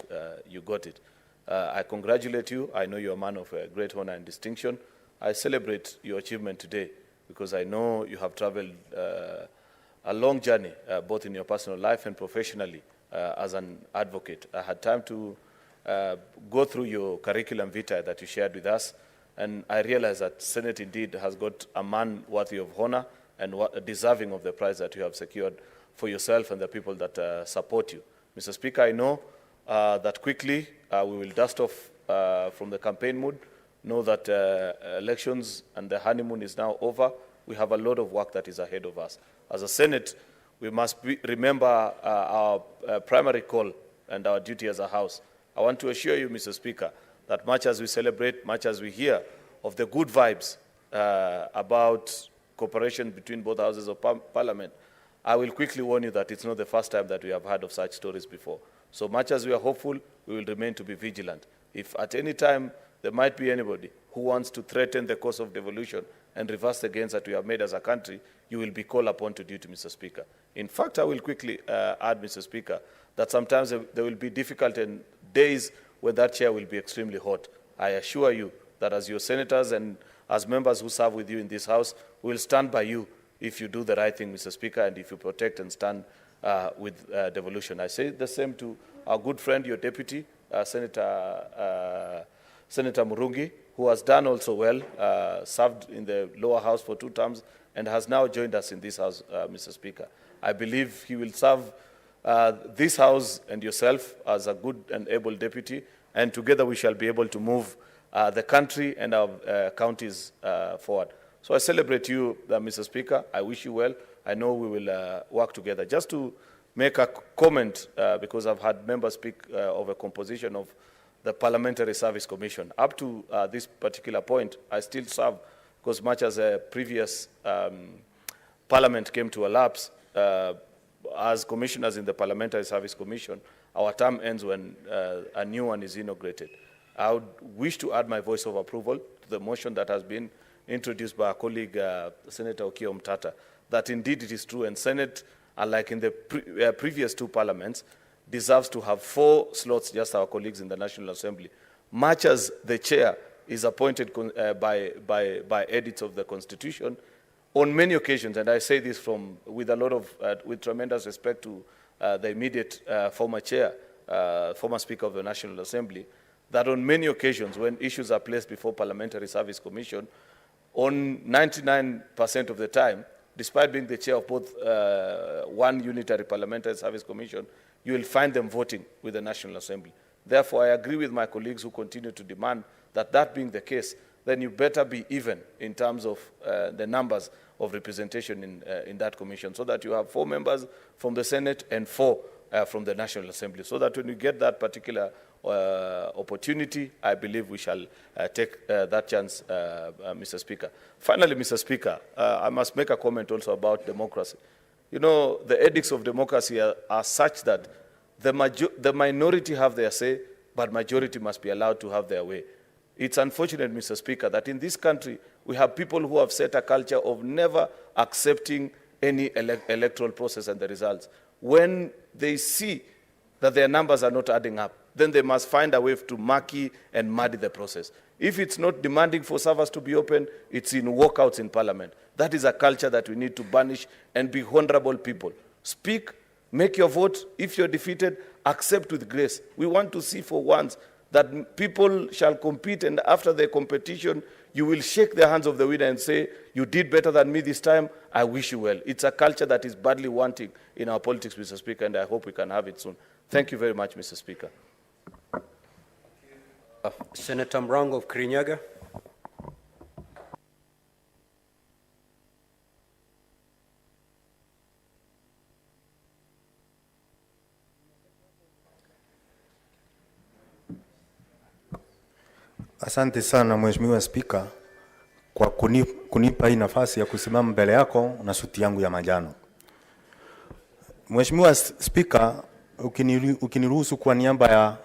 got it. I congratulate you. I know you're a man of great honor and distinction. I celebrate your achievement today because I know you have traveled a long journey, both in your personal life and professionally as an advocate. I had time to go through your curriculum vitae that you shared with us, and I realized that Senate indeed has got a man worthy of honor and deserving of the prize that you have secured for yourself and the people that support you. Mr. Speaker, I know that quickly we will dust off from the campaign mood, know that elections and the honeymoon is now over. We have a lot of work that is ahead of us. As a Senate, we must remember our primary call and our duty as a House. I want to assure you, Mr. Speaker, that much as we celebrate, much as we hear of the good vibes about cooperation between both houses of Parliament, I will quickly warn you that it's not the first time that we have heard of such stories before. So much as we are hopeful, we will remain to be vigilant. If at any time there might be anybody who wants to threaten the course of devolution and reverse the gains that we have made as a country, you will be called upon to duty, Mr. Speaker. In fact, I will quickly add, Mr. Speaker, that sometimes there will be difficult days when that chair will be extremely hot. I assure you that as your senators and as members who serve with you in this House, we will stand by you if you do the right thing, Mr. Speaker, and if you protect and stand with devolution. I say the same to our good friend, your deputy, Senator Murungi, who has done also well, served in the lower house for 2 terms, and has now joined us in this House, Mr. Speaker. I believe he will serve this House and yourself as a good and able deputy, and together we shall be able to move the country and our counties forward. So I celebrate you, Mr. Speaker. I wish you well. I know we will work together. Just to make a comment, because I've had members speak of a composition of the Parliamentary Service Commission. Up to this particular point, I still serve, because much as a previous Parliament came to a lapse, as commissioners in the Parliamentary Service Commission, our term ends when a new one is inaugurated. I would wish to add my voice of approval to the motion that has been introduced by our colleague, Senator Okiya Omtata, that indeed it is true, and Senate, unlike in the previous 2 parliaments, deserves to have 4 slots, just our colleagues in the National Assembly, much as the chair is appointed by edits of the Constitution on many occasions, and I say this with a lot of, with tremendous respect to the immediate former chair, former Speaker of the National Assembly, that on many occasions when issues are placed before Parliamentary Service Commission, on 99% of the time, despite being the chair of both one unitary Parliamentary Service Commission, you will find them voting with the National Assembly. Therefore, I agree with my colleagues who continue to demand that being the case, then you better be even in terms of the numbers of representation in that commission, so that you have 4 members from the Senate and 4 from the National Assembly, so that when you get that particular opportunity, I believe we shall take that chance, Mr. Speaker. Finally, Mr. Speaker, I must make a comment also about democracy. You know, the ethics of democracy are such that the minority have their say, but majority must be allowed to have their way. It's unfortunate, Mr. Speaker, that in this country, we have people who have set a culture of never accepting any electoral process and the results. When they see that their numbers are not adding up, then they must find a way to murky and muddy the process. If it's not demanding for servers to be open, it's in walkouts in Parliament. That is a culture that we need to banish and be honorable people. Speak, make your vote. If you're defeated, accept with grace. We want to see for once that people shall compete, and after the competition, you will shake the hands of the winner and say, you did better than me this time, I wish you well. It's a culture that is badly wanting in our politics, Mr. Speaker, and I hope we can have it soon. Thank you very much, Mr. Speaker. Senator Mrango of Kirinyaga. Asante sana Mheshimiwa Spika kwa kunipa hii nafasi ya kusimama mbele yako na suti yangu ya manjano. Mheshimiwa Spika, ukiniruhusu kwa niaba ya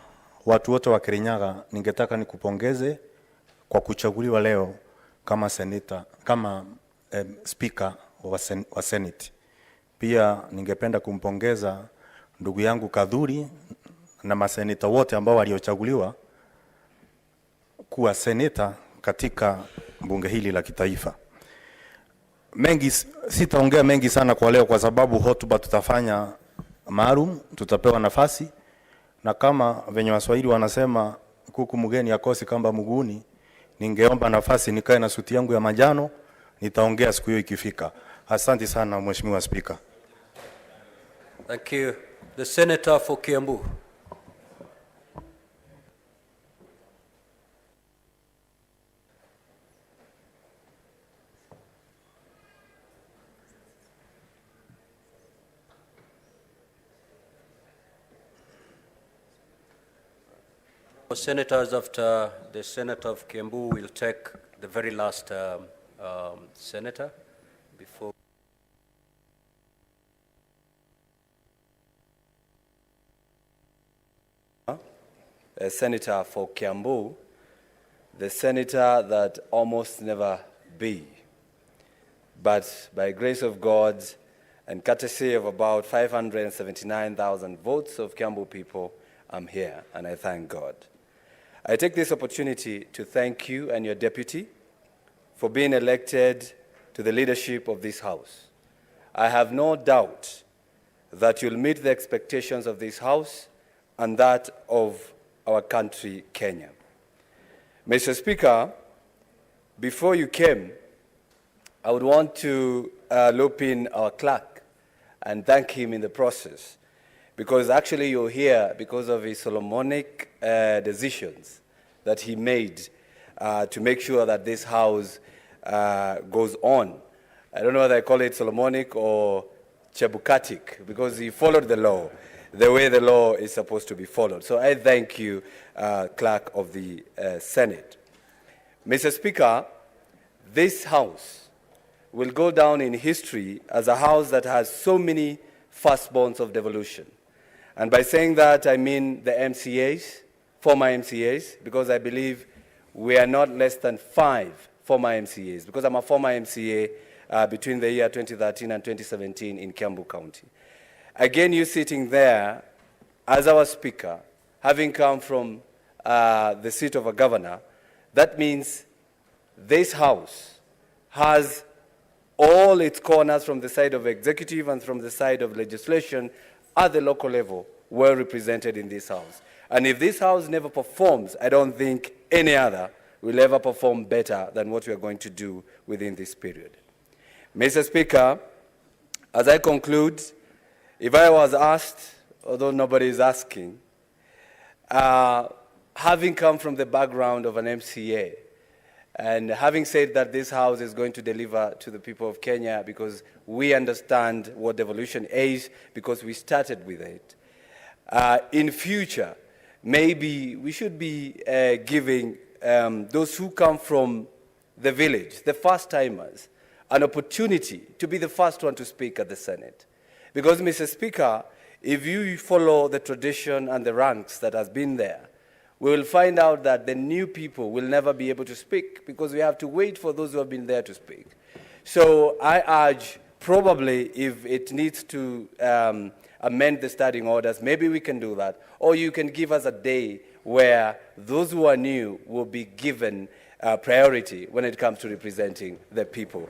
watu wote wa Kirinyaga, ningetaka nikupongeze kwa kuchaguliwa leo kama Spika wa Seneti. Pia ningependa kumpongeza ndugu yangu Kadhuri na maseneta wote ambao waliochaguliwa kuwa seneta katika bunge hili la kitaifa. Sitaongea mengi sana kwa leo kwa sababu hotuba tutafanya maalum, tutapewa nafasi, na kama venye Waswahili wanasema kuku mgeni akosi kamba mguuni, ningeomba nafasi nikae na suti yangu ya manjano, nitaongea siku hiyo ikifika. Asante sana Mheshimiwa Spika. Thank you. The Senator for Kiambu. Senators, after the Senator of Kiambu, will take the very last senator before. A senator for Kiambu, the senator that almost never be. But by grace of God and courtesy of about 579,000 votes of Kiambu people, I'm here, and I thank God. I take this opportunity to thank you and your deputy for being elected to the leadership of this House. I have no doubt that you'll meet the expectations of this House and that of our country, Kenya. Mr. Speaker, before you came, I would want to loop in our clerk and thank him in the process, because actually you're here because of his Solomonic decisions that he made to make sure that this House goes on. I don't know whether I call it Solomonic or Chebukatic, because he followed the law the way the law is supposed to be followed. So I thank you, Clerk of the Senate. Mr. Speaker, this House will go down in history as a House that has so many firstborns of devolution. And by saying that, I mean the MCAs, former MCAs, because I believe we are not less than 5 former MCAs, because I'm a former MCA between the year 2013 and 2017 in Kiambu County. Again, you sitting there as our Speaker, having come from the seat of a governor, that means this House has all its corners from the side of executive and from the side of legislation at the local level were represented in this House. And if this House never performs, I don't think any other will ever perform better than what we are going to do within this period. Mr. Speaker, as I conclude, if I was asked, although nobody is asking, having come from the background of an MCA, and having said that this House is going to deliver to the people of Kenya because we understand what devolution is, because we started with it, in future, maybe we should be giving those who come from the village, the first-timers, an opportunity to be the first one to speak at the Senate. Because, Mr. Speaker, If you follow the tradition and the ranks that has been there, we will find out that the new people will never be able to speak because we have to wait for those who have been there to speak. So I urge, probably if it needs to amend the standing orders, maybe we can do that. Or you can give us a day where those who are new will be given priority when it comes to representing the people.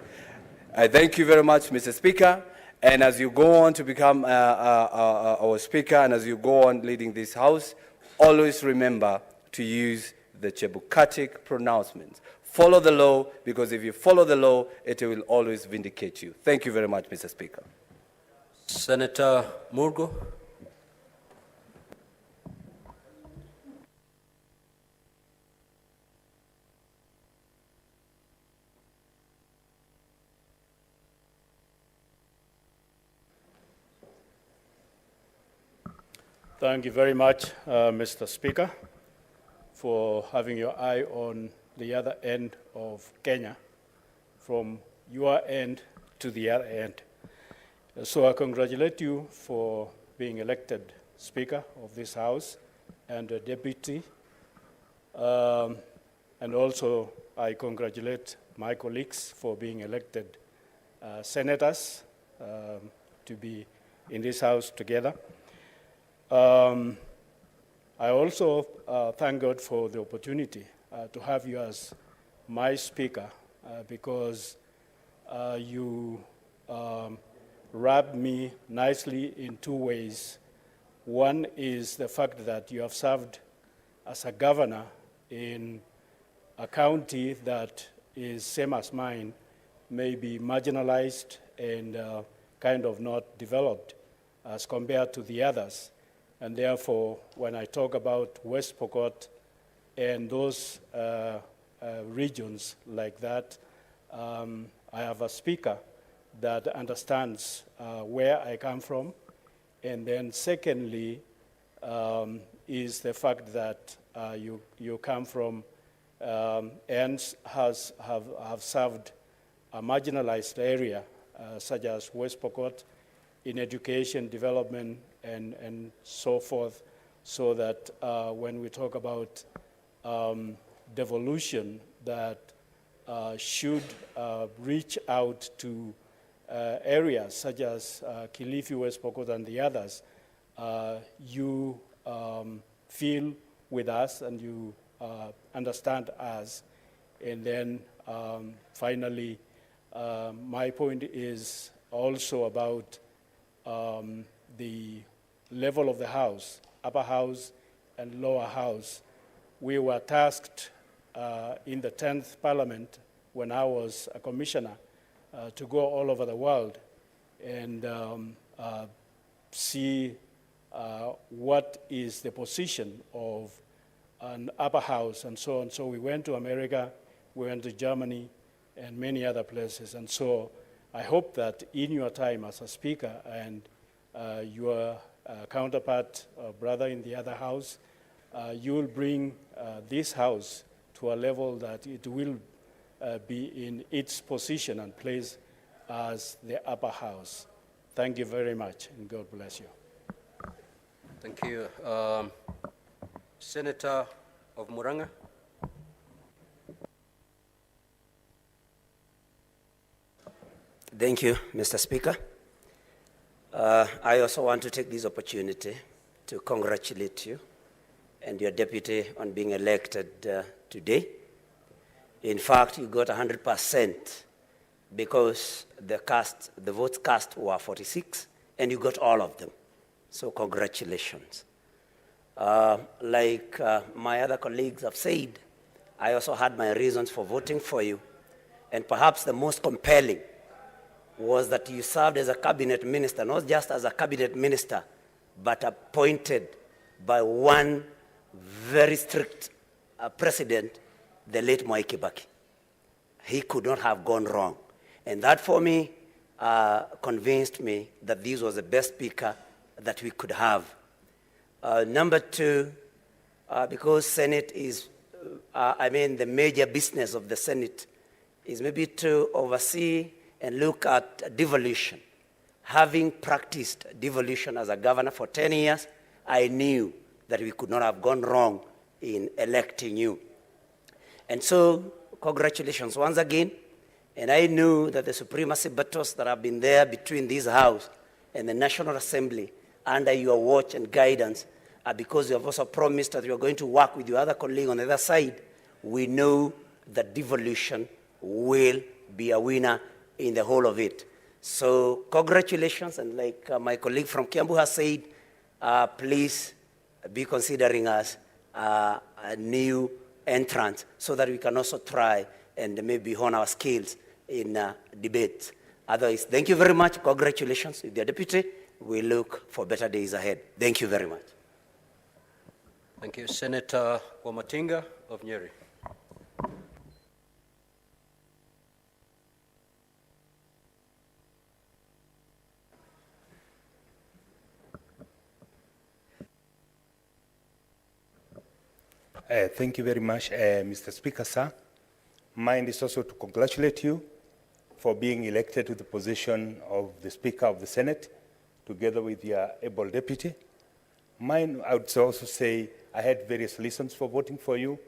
I thank you very much, Mr. Speaker. And as you go on to become our Speaker and as you go on leading this House, always remember to use the Chebukatic pronouncements. Follow the law, because if you follow the law, it will always vindicate you. Thank you very much, Mr. Speaker. Senator Murgo. Thank you very much, Mr. Speaker, for having your eye on the other end of Kenya, from your end to the other end. So I congratulate you for being elected Speaker of this House and a Deputy. And also I congratulate my colleagues for being elected senators to be in this House together. I also thank God for the opportunity to have you as my Speaker because you wrapped me nicely in two ways. One is the fact that you have served as a governor in a county that is same as mine, maybe marginalized and kind of not developed as compared to the others. And therefore, when I talk about West Pokot and those regions like that, I have a Speaker that understands where I come from. And then secondly, is the fact that you come from and have served a marginalized area such as West Pokot in education, development, and so forth, so that when we talk about devolution that should reach out to areas such as Kilifi, West Pokot, and the others, you feel with us and you understand us. And then finally, my point is also about the level of the House, upper house and lower house. We were tasked in the 10th Parliament when I was a commissioner to go all over the world and see what is the position of an upper house and so on. So we went to America, we went to Germany and many other places. And so I hope that in your time as a Speaker and your counterpart, brother in the other house, you will bring this House to a level that it will be in its position and place as the upper house. Thank you very much, and God bless you. Thank you. Senator of Muranga. Thank you, Mr. Speaker. I also want to take this opportunity to congratulate you and your deputy on being elected today. In fact, you got 100% because the votes cast were 46, and you got all of them. So congratulations. Like my other colleagues have said, I also had my reasons for voting for you, and perhaps the most compelling was that you served as a cabinet minister, not just as a cabinet minister, but appointed by one very strict president, the late Mwai Kibaki. He could not have gone wrong. And that for me convinced me that this was the best Speaker that we could have. Number two, because Senate is, the major business of the Senate is maybe to oversee and look at devolution. having practiced devolution as a governor for 10 years, I knew that we could not have gone wrong in electing you. And so, congratulations once again. And I knew that the supremacy battles that have been there between this House and the National Assembly under your watch and guidance are because you have also promised that you are going to work with your other colleague on the other side. We know that devolution will be a winner in the whole of it. So congratulations, and like my colleague from Kiambu has said, please be considering us a new entrant so that we can also try and maybe hone our skills in debate. Otherwise, thank you very much. Congratulations with your deputy. We look for better days ahead. Thank you very much. Thank you. Senator Wamatinga of Nyeri. Thank you very much, Mr. Speaker, sir. Mine is also to congratulate you for being elected to the position of the Speaker of the Senate, together with your able deputy. Mine, I would also say, I had various reasons for voting for you.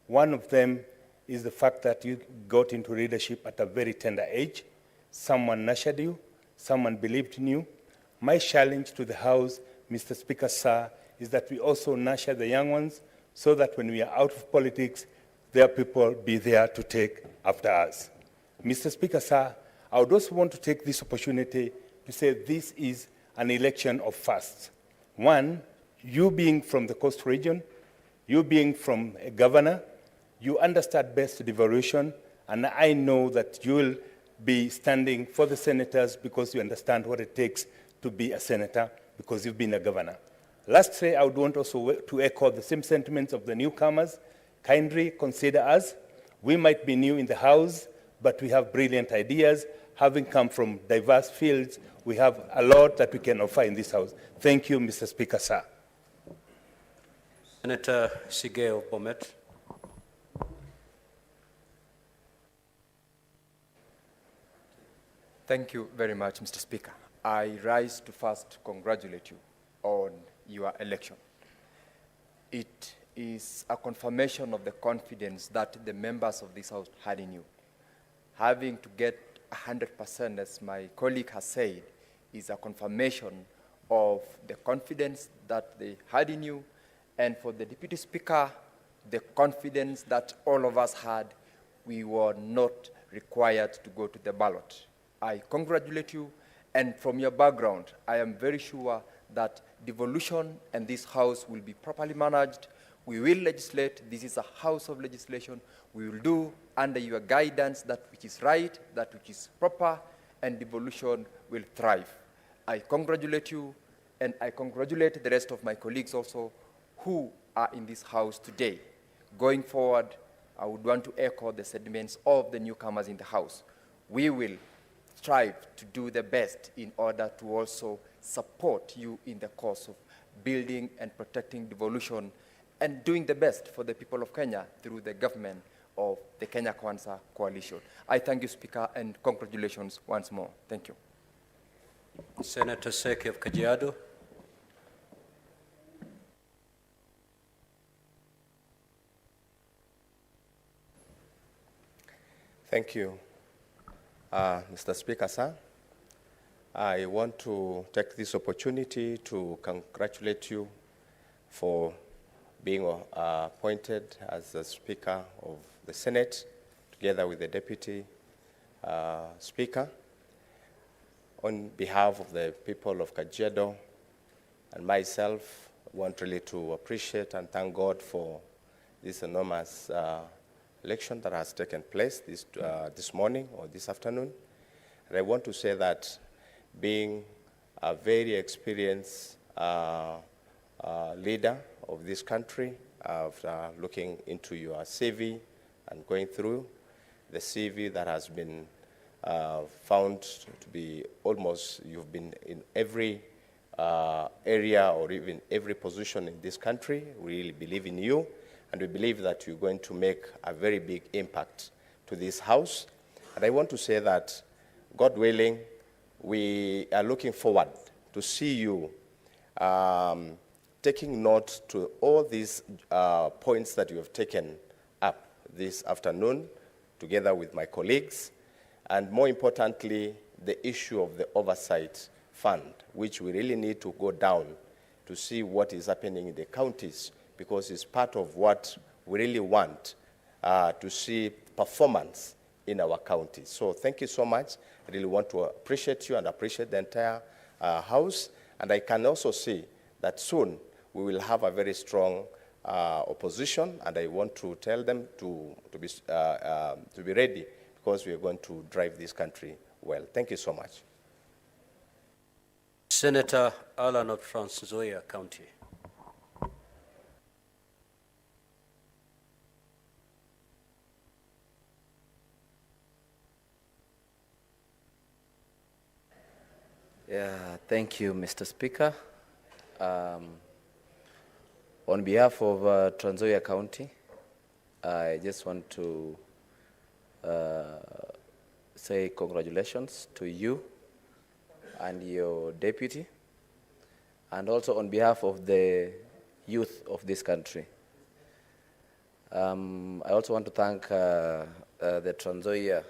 One of them is the fact that you got into leadership at a very tender age. Someone nurtured you, someone believed in you. My challenge to the House, Mr. Speaker, sir, is that we also nurture the young ones so that when we are out of politics, their people be there to take after us. Mr. Speaker, sir, I would also want to take this opportunity to say this is an election of firsts. One, you being from the coast region, you being from a governor, you understand best devolution, and I know that you will be standing for the senators because you understand what it takes to be a senator because you've been a governor. Lastly, I would want also to echo the same sentiments of the newcomers. Kindly consider us. We might be new in the House, but we have brilliant ideas. Having come from diverse fields, we have a lot that we can offer in this House. Thank you, Mr. Speaker, sir. Senator Sige of Bomet. Thank you very much, Mr. Speaker. I rise to first congratulate you on your election. It is a confirmation of the confidence that the members of this House had in you. Having to get 100%, as my colleague has said, is a confirmation of the confidence that they had in you, and for the Deputy Speaker, the confidence that all of us had. We were not required to go to the ballot. I congratulate you, and from your background, I am very sure that devolution and this House will be properly managed. We will legislate. This is a House of legislation. We will do under your guidance that which is right, that which is proper, and devolution will thrive. I congratulate you, and I congratulate the rest of my colleagues also who are in this House today. Going forward, I would want to echo the sentiments of the newcomers in the House. We will strive to do the best in order to also support you in the cause of building and protecting devolution and doing the best for the people of Kenya through the government of the Kenya Kwanza coalition. I thank you, Speaker, and congratulations once more. Thank you. Senator Seki of Kajiado. Thank you, Mr. Speaker, sir. I want to take this opportunity to congratulate you for being appointed as the Speaker of the Senate, together with the Deputy Speaker. On behalf of the people of Kajiado and myself, I want really to appreciate and thank God for this enormous election that has taken place this morning or this afternoon. And I want to say that being a very experienced leader of this country, after looking into your CV and going through the CV that has been found to be almost, you've been in every area or even every position in this country. We really believe in you, and we believe that you're going to make a very big impact to this House. And I want to say that, God willing, we are looking forward to see you taking note to all these points that you have taken up this afternoon, together with my colleagues, and more importantly, the issue of the oversight fund, which we really need to go down to see what is happening in the counties, because it's part of what we really want to see performance in our counties. So thank you so much. I really want to appreciate you and appreciate the entire House. And I can also see that soon we will have a very strong opposition, and I want to tell them to be ready, because we are going to drive this country well. Thank you so much. Senator Alan of Trans Nzoia County. Yeah, thank you, Mr. Speaker. On behalf of Trans Nzoia County, I just want to say congratulations to you and your deputy, and also on behalf of the youth of this country. I also want to thank the Trans Nzoia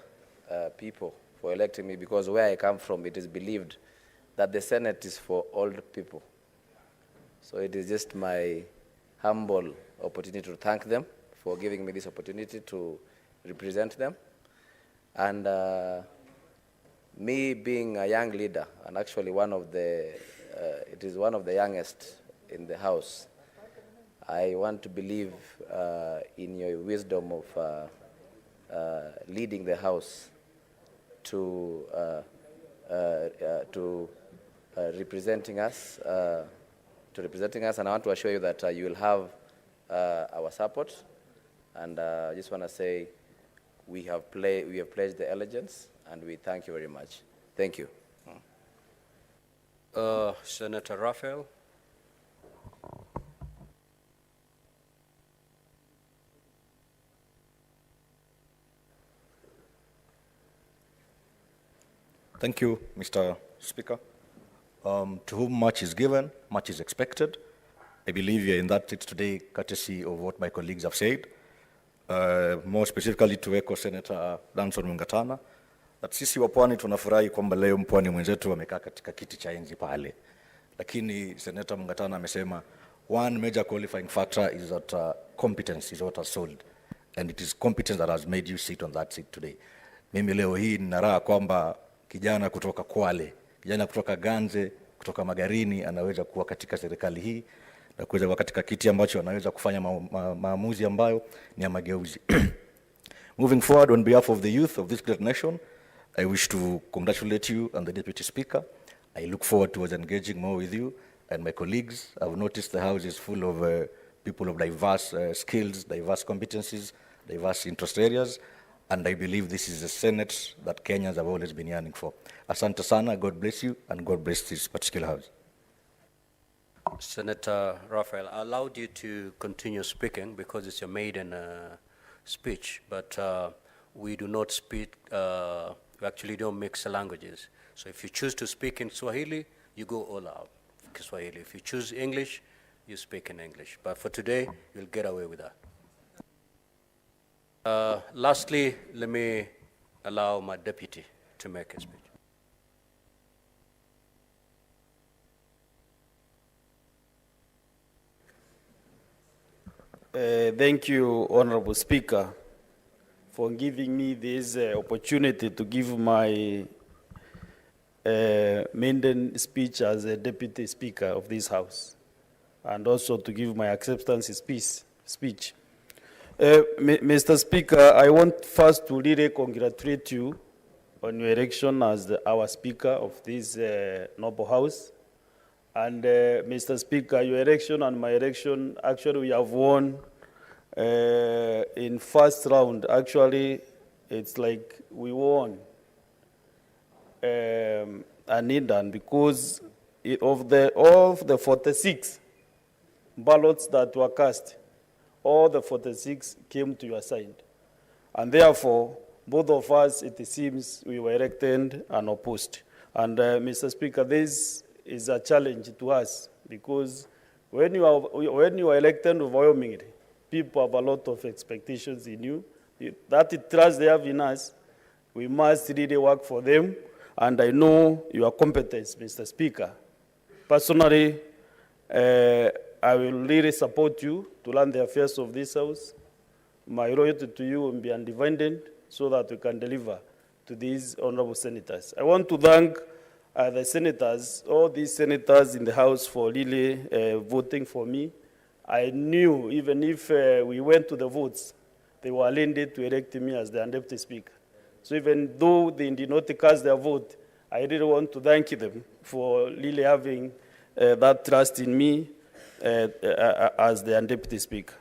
people for electing me, because where I come from, it is believed that the Senate is for old people. So it is just my humble opportunity to thank them for giving me this opportunity to represent them. And me being a young leader, and actually one of the, it is one of the youngest in the House, I want to believe in your wisdom of leading the House to representing us, and I want to assure you that you will have our support. And I just want to say we have pledged the allegiance, and we thank you very much. Thank you. Senator Raphael. Thank you, Mr. Speaker. To whom much is given, much is expected. I believe we are in that seat today courtesy of what my colleagues have said. More specifically to echo Senator Danson Mungatana, that sisi wa pwani tunafurahi kwamba leo mpwani mwenzetu amekaa katika kiti cha enzi pale. Lakini Senator Mungatana amesema one major qualifying factor is that competence is what has sold, and it is competence that has made you sit on that seat today. Mimi leo hii nina raha kwamba kijana kutoka Kwale, kijana kutoka Ganze, kutoka Magarini anaweza kuwa katika serikali hii na kuweza kuwa katika kiti ambacho anaweza kufanya maamuzi ambayo ni ya mageuzi. Moving forward, on behalf of the youth of this great nation, I wish to congratulate you and the Deputy Speaker. I look forward to engaging more with you and my colleagues. I've noticed the House is full of people of diverse skills, diverse competencies, diverse interest areas, and I believe this is a Senate that Kenyans have always been yearning for. Asante sana, God bless you, and God bless this particular House. Senator Raphael, I allowed you to continue speaking because it's your maiden speech, but we do not speak, we actually don't mix languages. So if you choose to speak in Swahili, you go all out Swahili. If you choose English, you speak in English. But for today, you'll get away with that. Lastly, let me allow my deputy to make a speech. Thank you, Honorable Speaker, for giving me this opportunity to give my maiden speech as a Deputy Speaker of this House, and also to give my acceptance speech. Mr. Speaker, I want first to really congratulate you on your election as our Speaker of this noble House. And Mr. Speaker, your election and my election, actually we have won in first round. Actually, it's like we won an Indian, because of the 46 ballots that were cast, all the 46 came to your side. And therefore, both of us, it seems, we were elected and opposed. And Mr. Speaker, this is a challenge to us because when you are elected overwhelmingly, people have a lot of expectations in you. That trust they have in us, we must really work for them. And I know your competence, Mr. Speaker. Personally, I will really support you to run the affairs of this House. My loyalty to you will be undivided so that we can deliver to these honorable senators. I want to thank the senators, all these senators in the House for really voting for me. I knew even if we went to the votes, they were elected to elect me as the Deputy Speaker. So even though they did not cast their vote, I really want to thank them for really having that trust in me as the Deputy Speaker.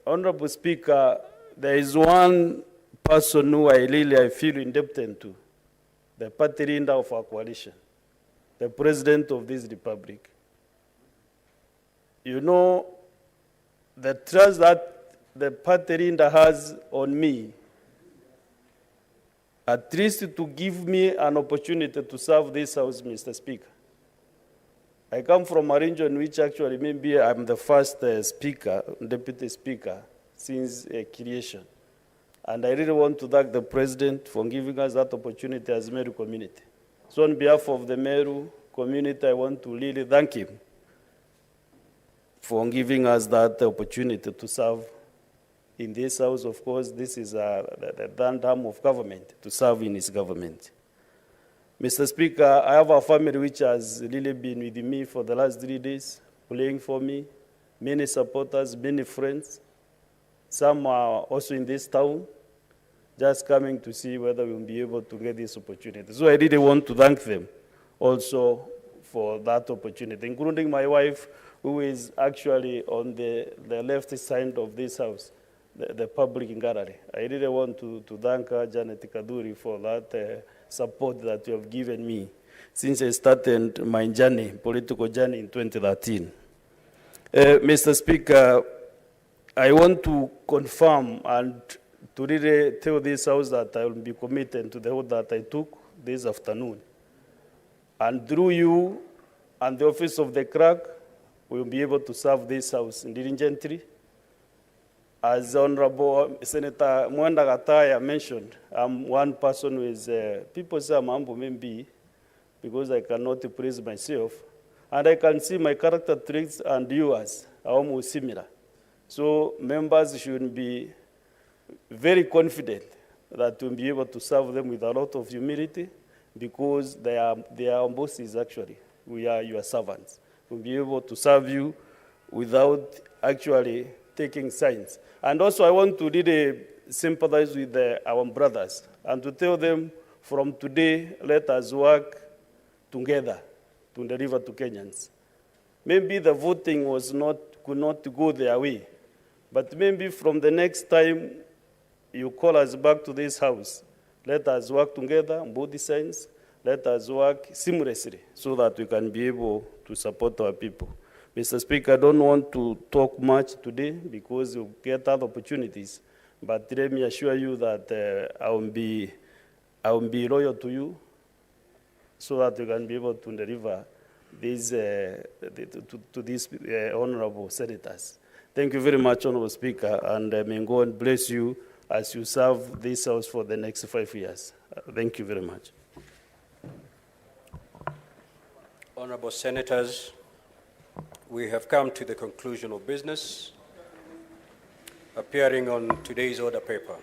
Honorable Speaker, there is one person who I feel indebted to, the party leader of our coalition, the President of this Republic. You know, the trust that the party leader has on me, at least to give me an opportunity to serve this House, Mr. Speaker. I come from a region which actually maybe I'm the first speaker, deputy speaker, since creation. And I really want to thank the President for giving us that opportunity as Meru community. So on behalf of the Meru community, I want to really thank him for giving us that opportunity to serve in this House. Of course, this is the third arm of government, to serve in his government. Mr. Speaker, I have a family which has really been with me for the last 3 days, playing for me, many supporters, many friends. Some are also in this town, just coming to see whether we'll be able to get this opportunity. So I really want to thank them also for that opportunity, including my wife, who is actually on the left side of this House, the public gallery. I really want to thank her, Seniti Kuthuura, for that support that you have given me since I started my journey, political journey in 2013. Mr. Speaker, I want to confirm and to really tell this House that I will be committed to the oath that I took this afternoon. And through you and the office of the clerk, we will be able to serve this House diligently. As Honorable Senator Mwanda Gataya mentioned, I'm one person who is, people say I'm humble maybe because I cannot praise myself. And I can see my character traits and yours are almost similar. So members should be very confident that we'll be able to serve them with a lot of humility because they are bosses actually. We are your servants. We'll be able to serve you without actually taking sides. And also I want to really sympathize with our brothers and to tell them from today, let us work together to deliver to Kenyans. Maybe the voting could not go their way, but maybe from the next time you call us back to this House, let us work together on both sides. Let us work seamlessly so that we can be able to support our people. Mr. Speaker, I don't want to talk much today because you'll get other opportunities, but let me assure you that I will be loyal to you so that we can be able to deliver these, to these honorable senators. Thank you very much, Honorable Speaker, and may God bless you as you serve this House for the next 5 years. Thank you very much. Honorable Senators, we have come to the conclusion of business appearing on today's order paper.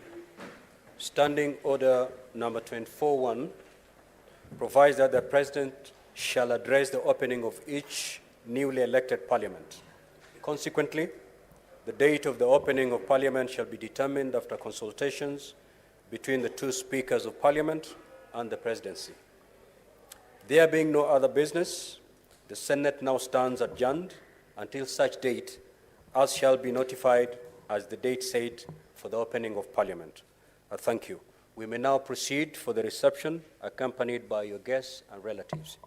Standing Order number 24-1 provides that the President shall address the opening of each newly elected Parliament. Consequently, the date of the opening of Parliament shall be determined after consultations between the two Speakers of Parliament and the Presidency. There being no other business, the Senate now stands adjourned until such date as shall be notified as the date set for the opening of Parliament. Thank you. We may now proceed for the reception accompanied by your guests and relatives.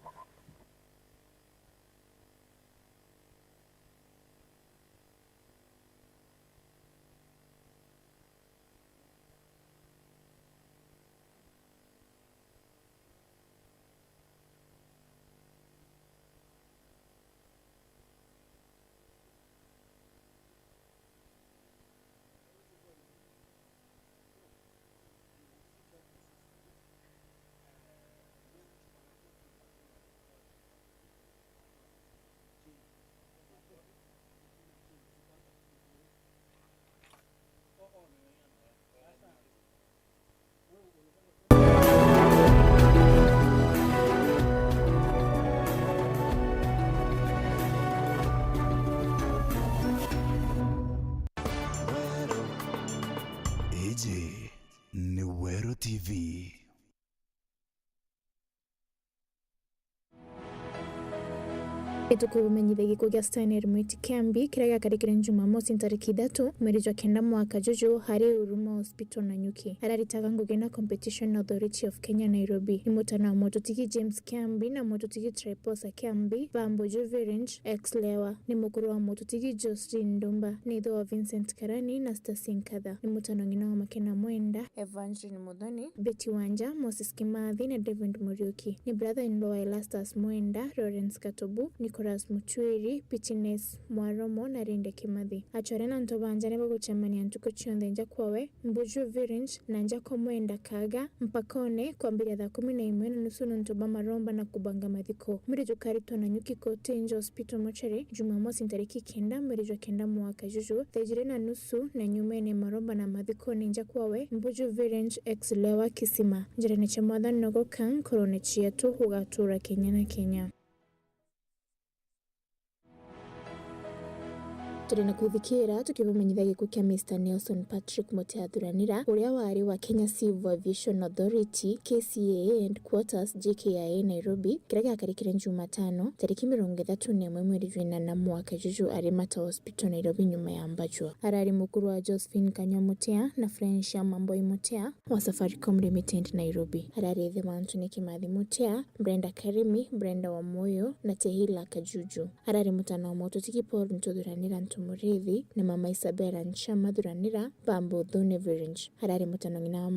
Itukumenyithe giko gya Steiner Mwiti Kiambi kira gyakarikire Jumamosi tariki 3 mweri wa kenda mwaka juju hari Huruma Hospital na Nyuki araritaga ngugi na Competition Authority of Kenya Nairobi ni mutana wa mototiki James Kiambi na mototiki Triposa Kiambi Bambo Juverange ex Lewa ni mukuru wa mototiki Jocelyn Ndumba ni ithe wa Vincent Karani na Stasin Kadha ni mutano ngina wa Makena Mwenda Evangeline Muthoni Betty Wanja Moses Kimathi na David Muriuki ni brother in law wa Elastus Mwenda Lawrence Katobu Nicholas Muchwiri Pitines Mwaromo na Rinde Kimathi achore na ntobanja ne bagucemania ntuko chionde nja kwawe Mbuju Viringe na nja kwa Mwenda Kaga mpakone kwambiria 11:30 ntoba maromba na kubanga mathiko muri jukarito na Nyuki Kote Inja Hospital Mochari Jumamosi tariki 9 mweri wa kenda mwaka juju 3:30 na nyumene maromba na mathiko ninja kwawe Mbuju Viringe ex Lewa Kisima njirane cha mwathani nogo kan korone chietu hugatura Kenya na Kenya. Turina kwithikira tukibumenyitha gikuo kia Mr Nelson Patrick Muteathuranira uria wari wa Kenya Civil Aviation Authority KCAA and Quarters JKIA Nairobi kira gyakarikire Jumatano tariki 31 mweri wa mwaka juju ari Mata Hospital Nairobi nyuma ya mbajwa arari mukuru wa Josephine Kanywa Mutea na Friendship Mamboi Mutea wa Safaricom Limited Nairobi arari the Anthony Kimathi Mutea Brenda Karimi Brenda wa Moyo na Tehila Kajuju arari mutana wa mototiki Paul Ntuthuranira Murithi na mama Isabella Nchama Thuranira Bambo Thune Viringe harari mutano ngina wa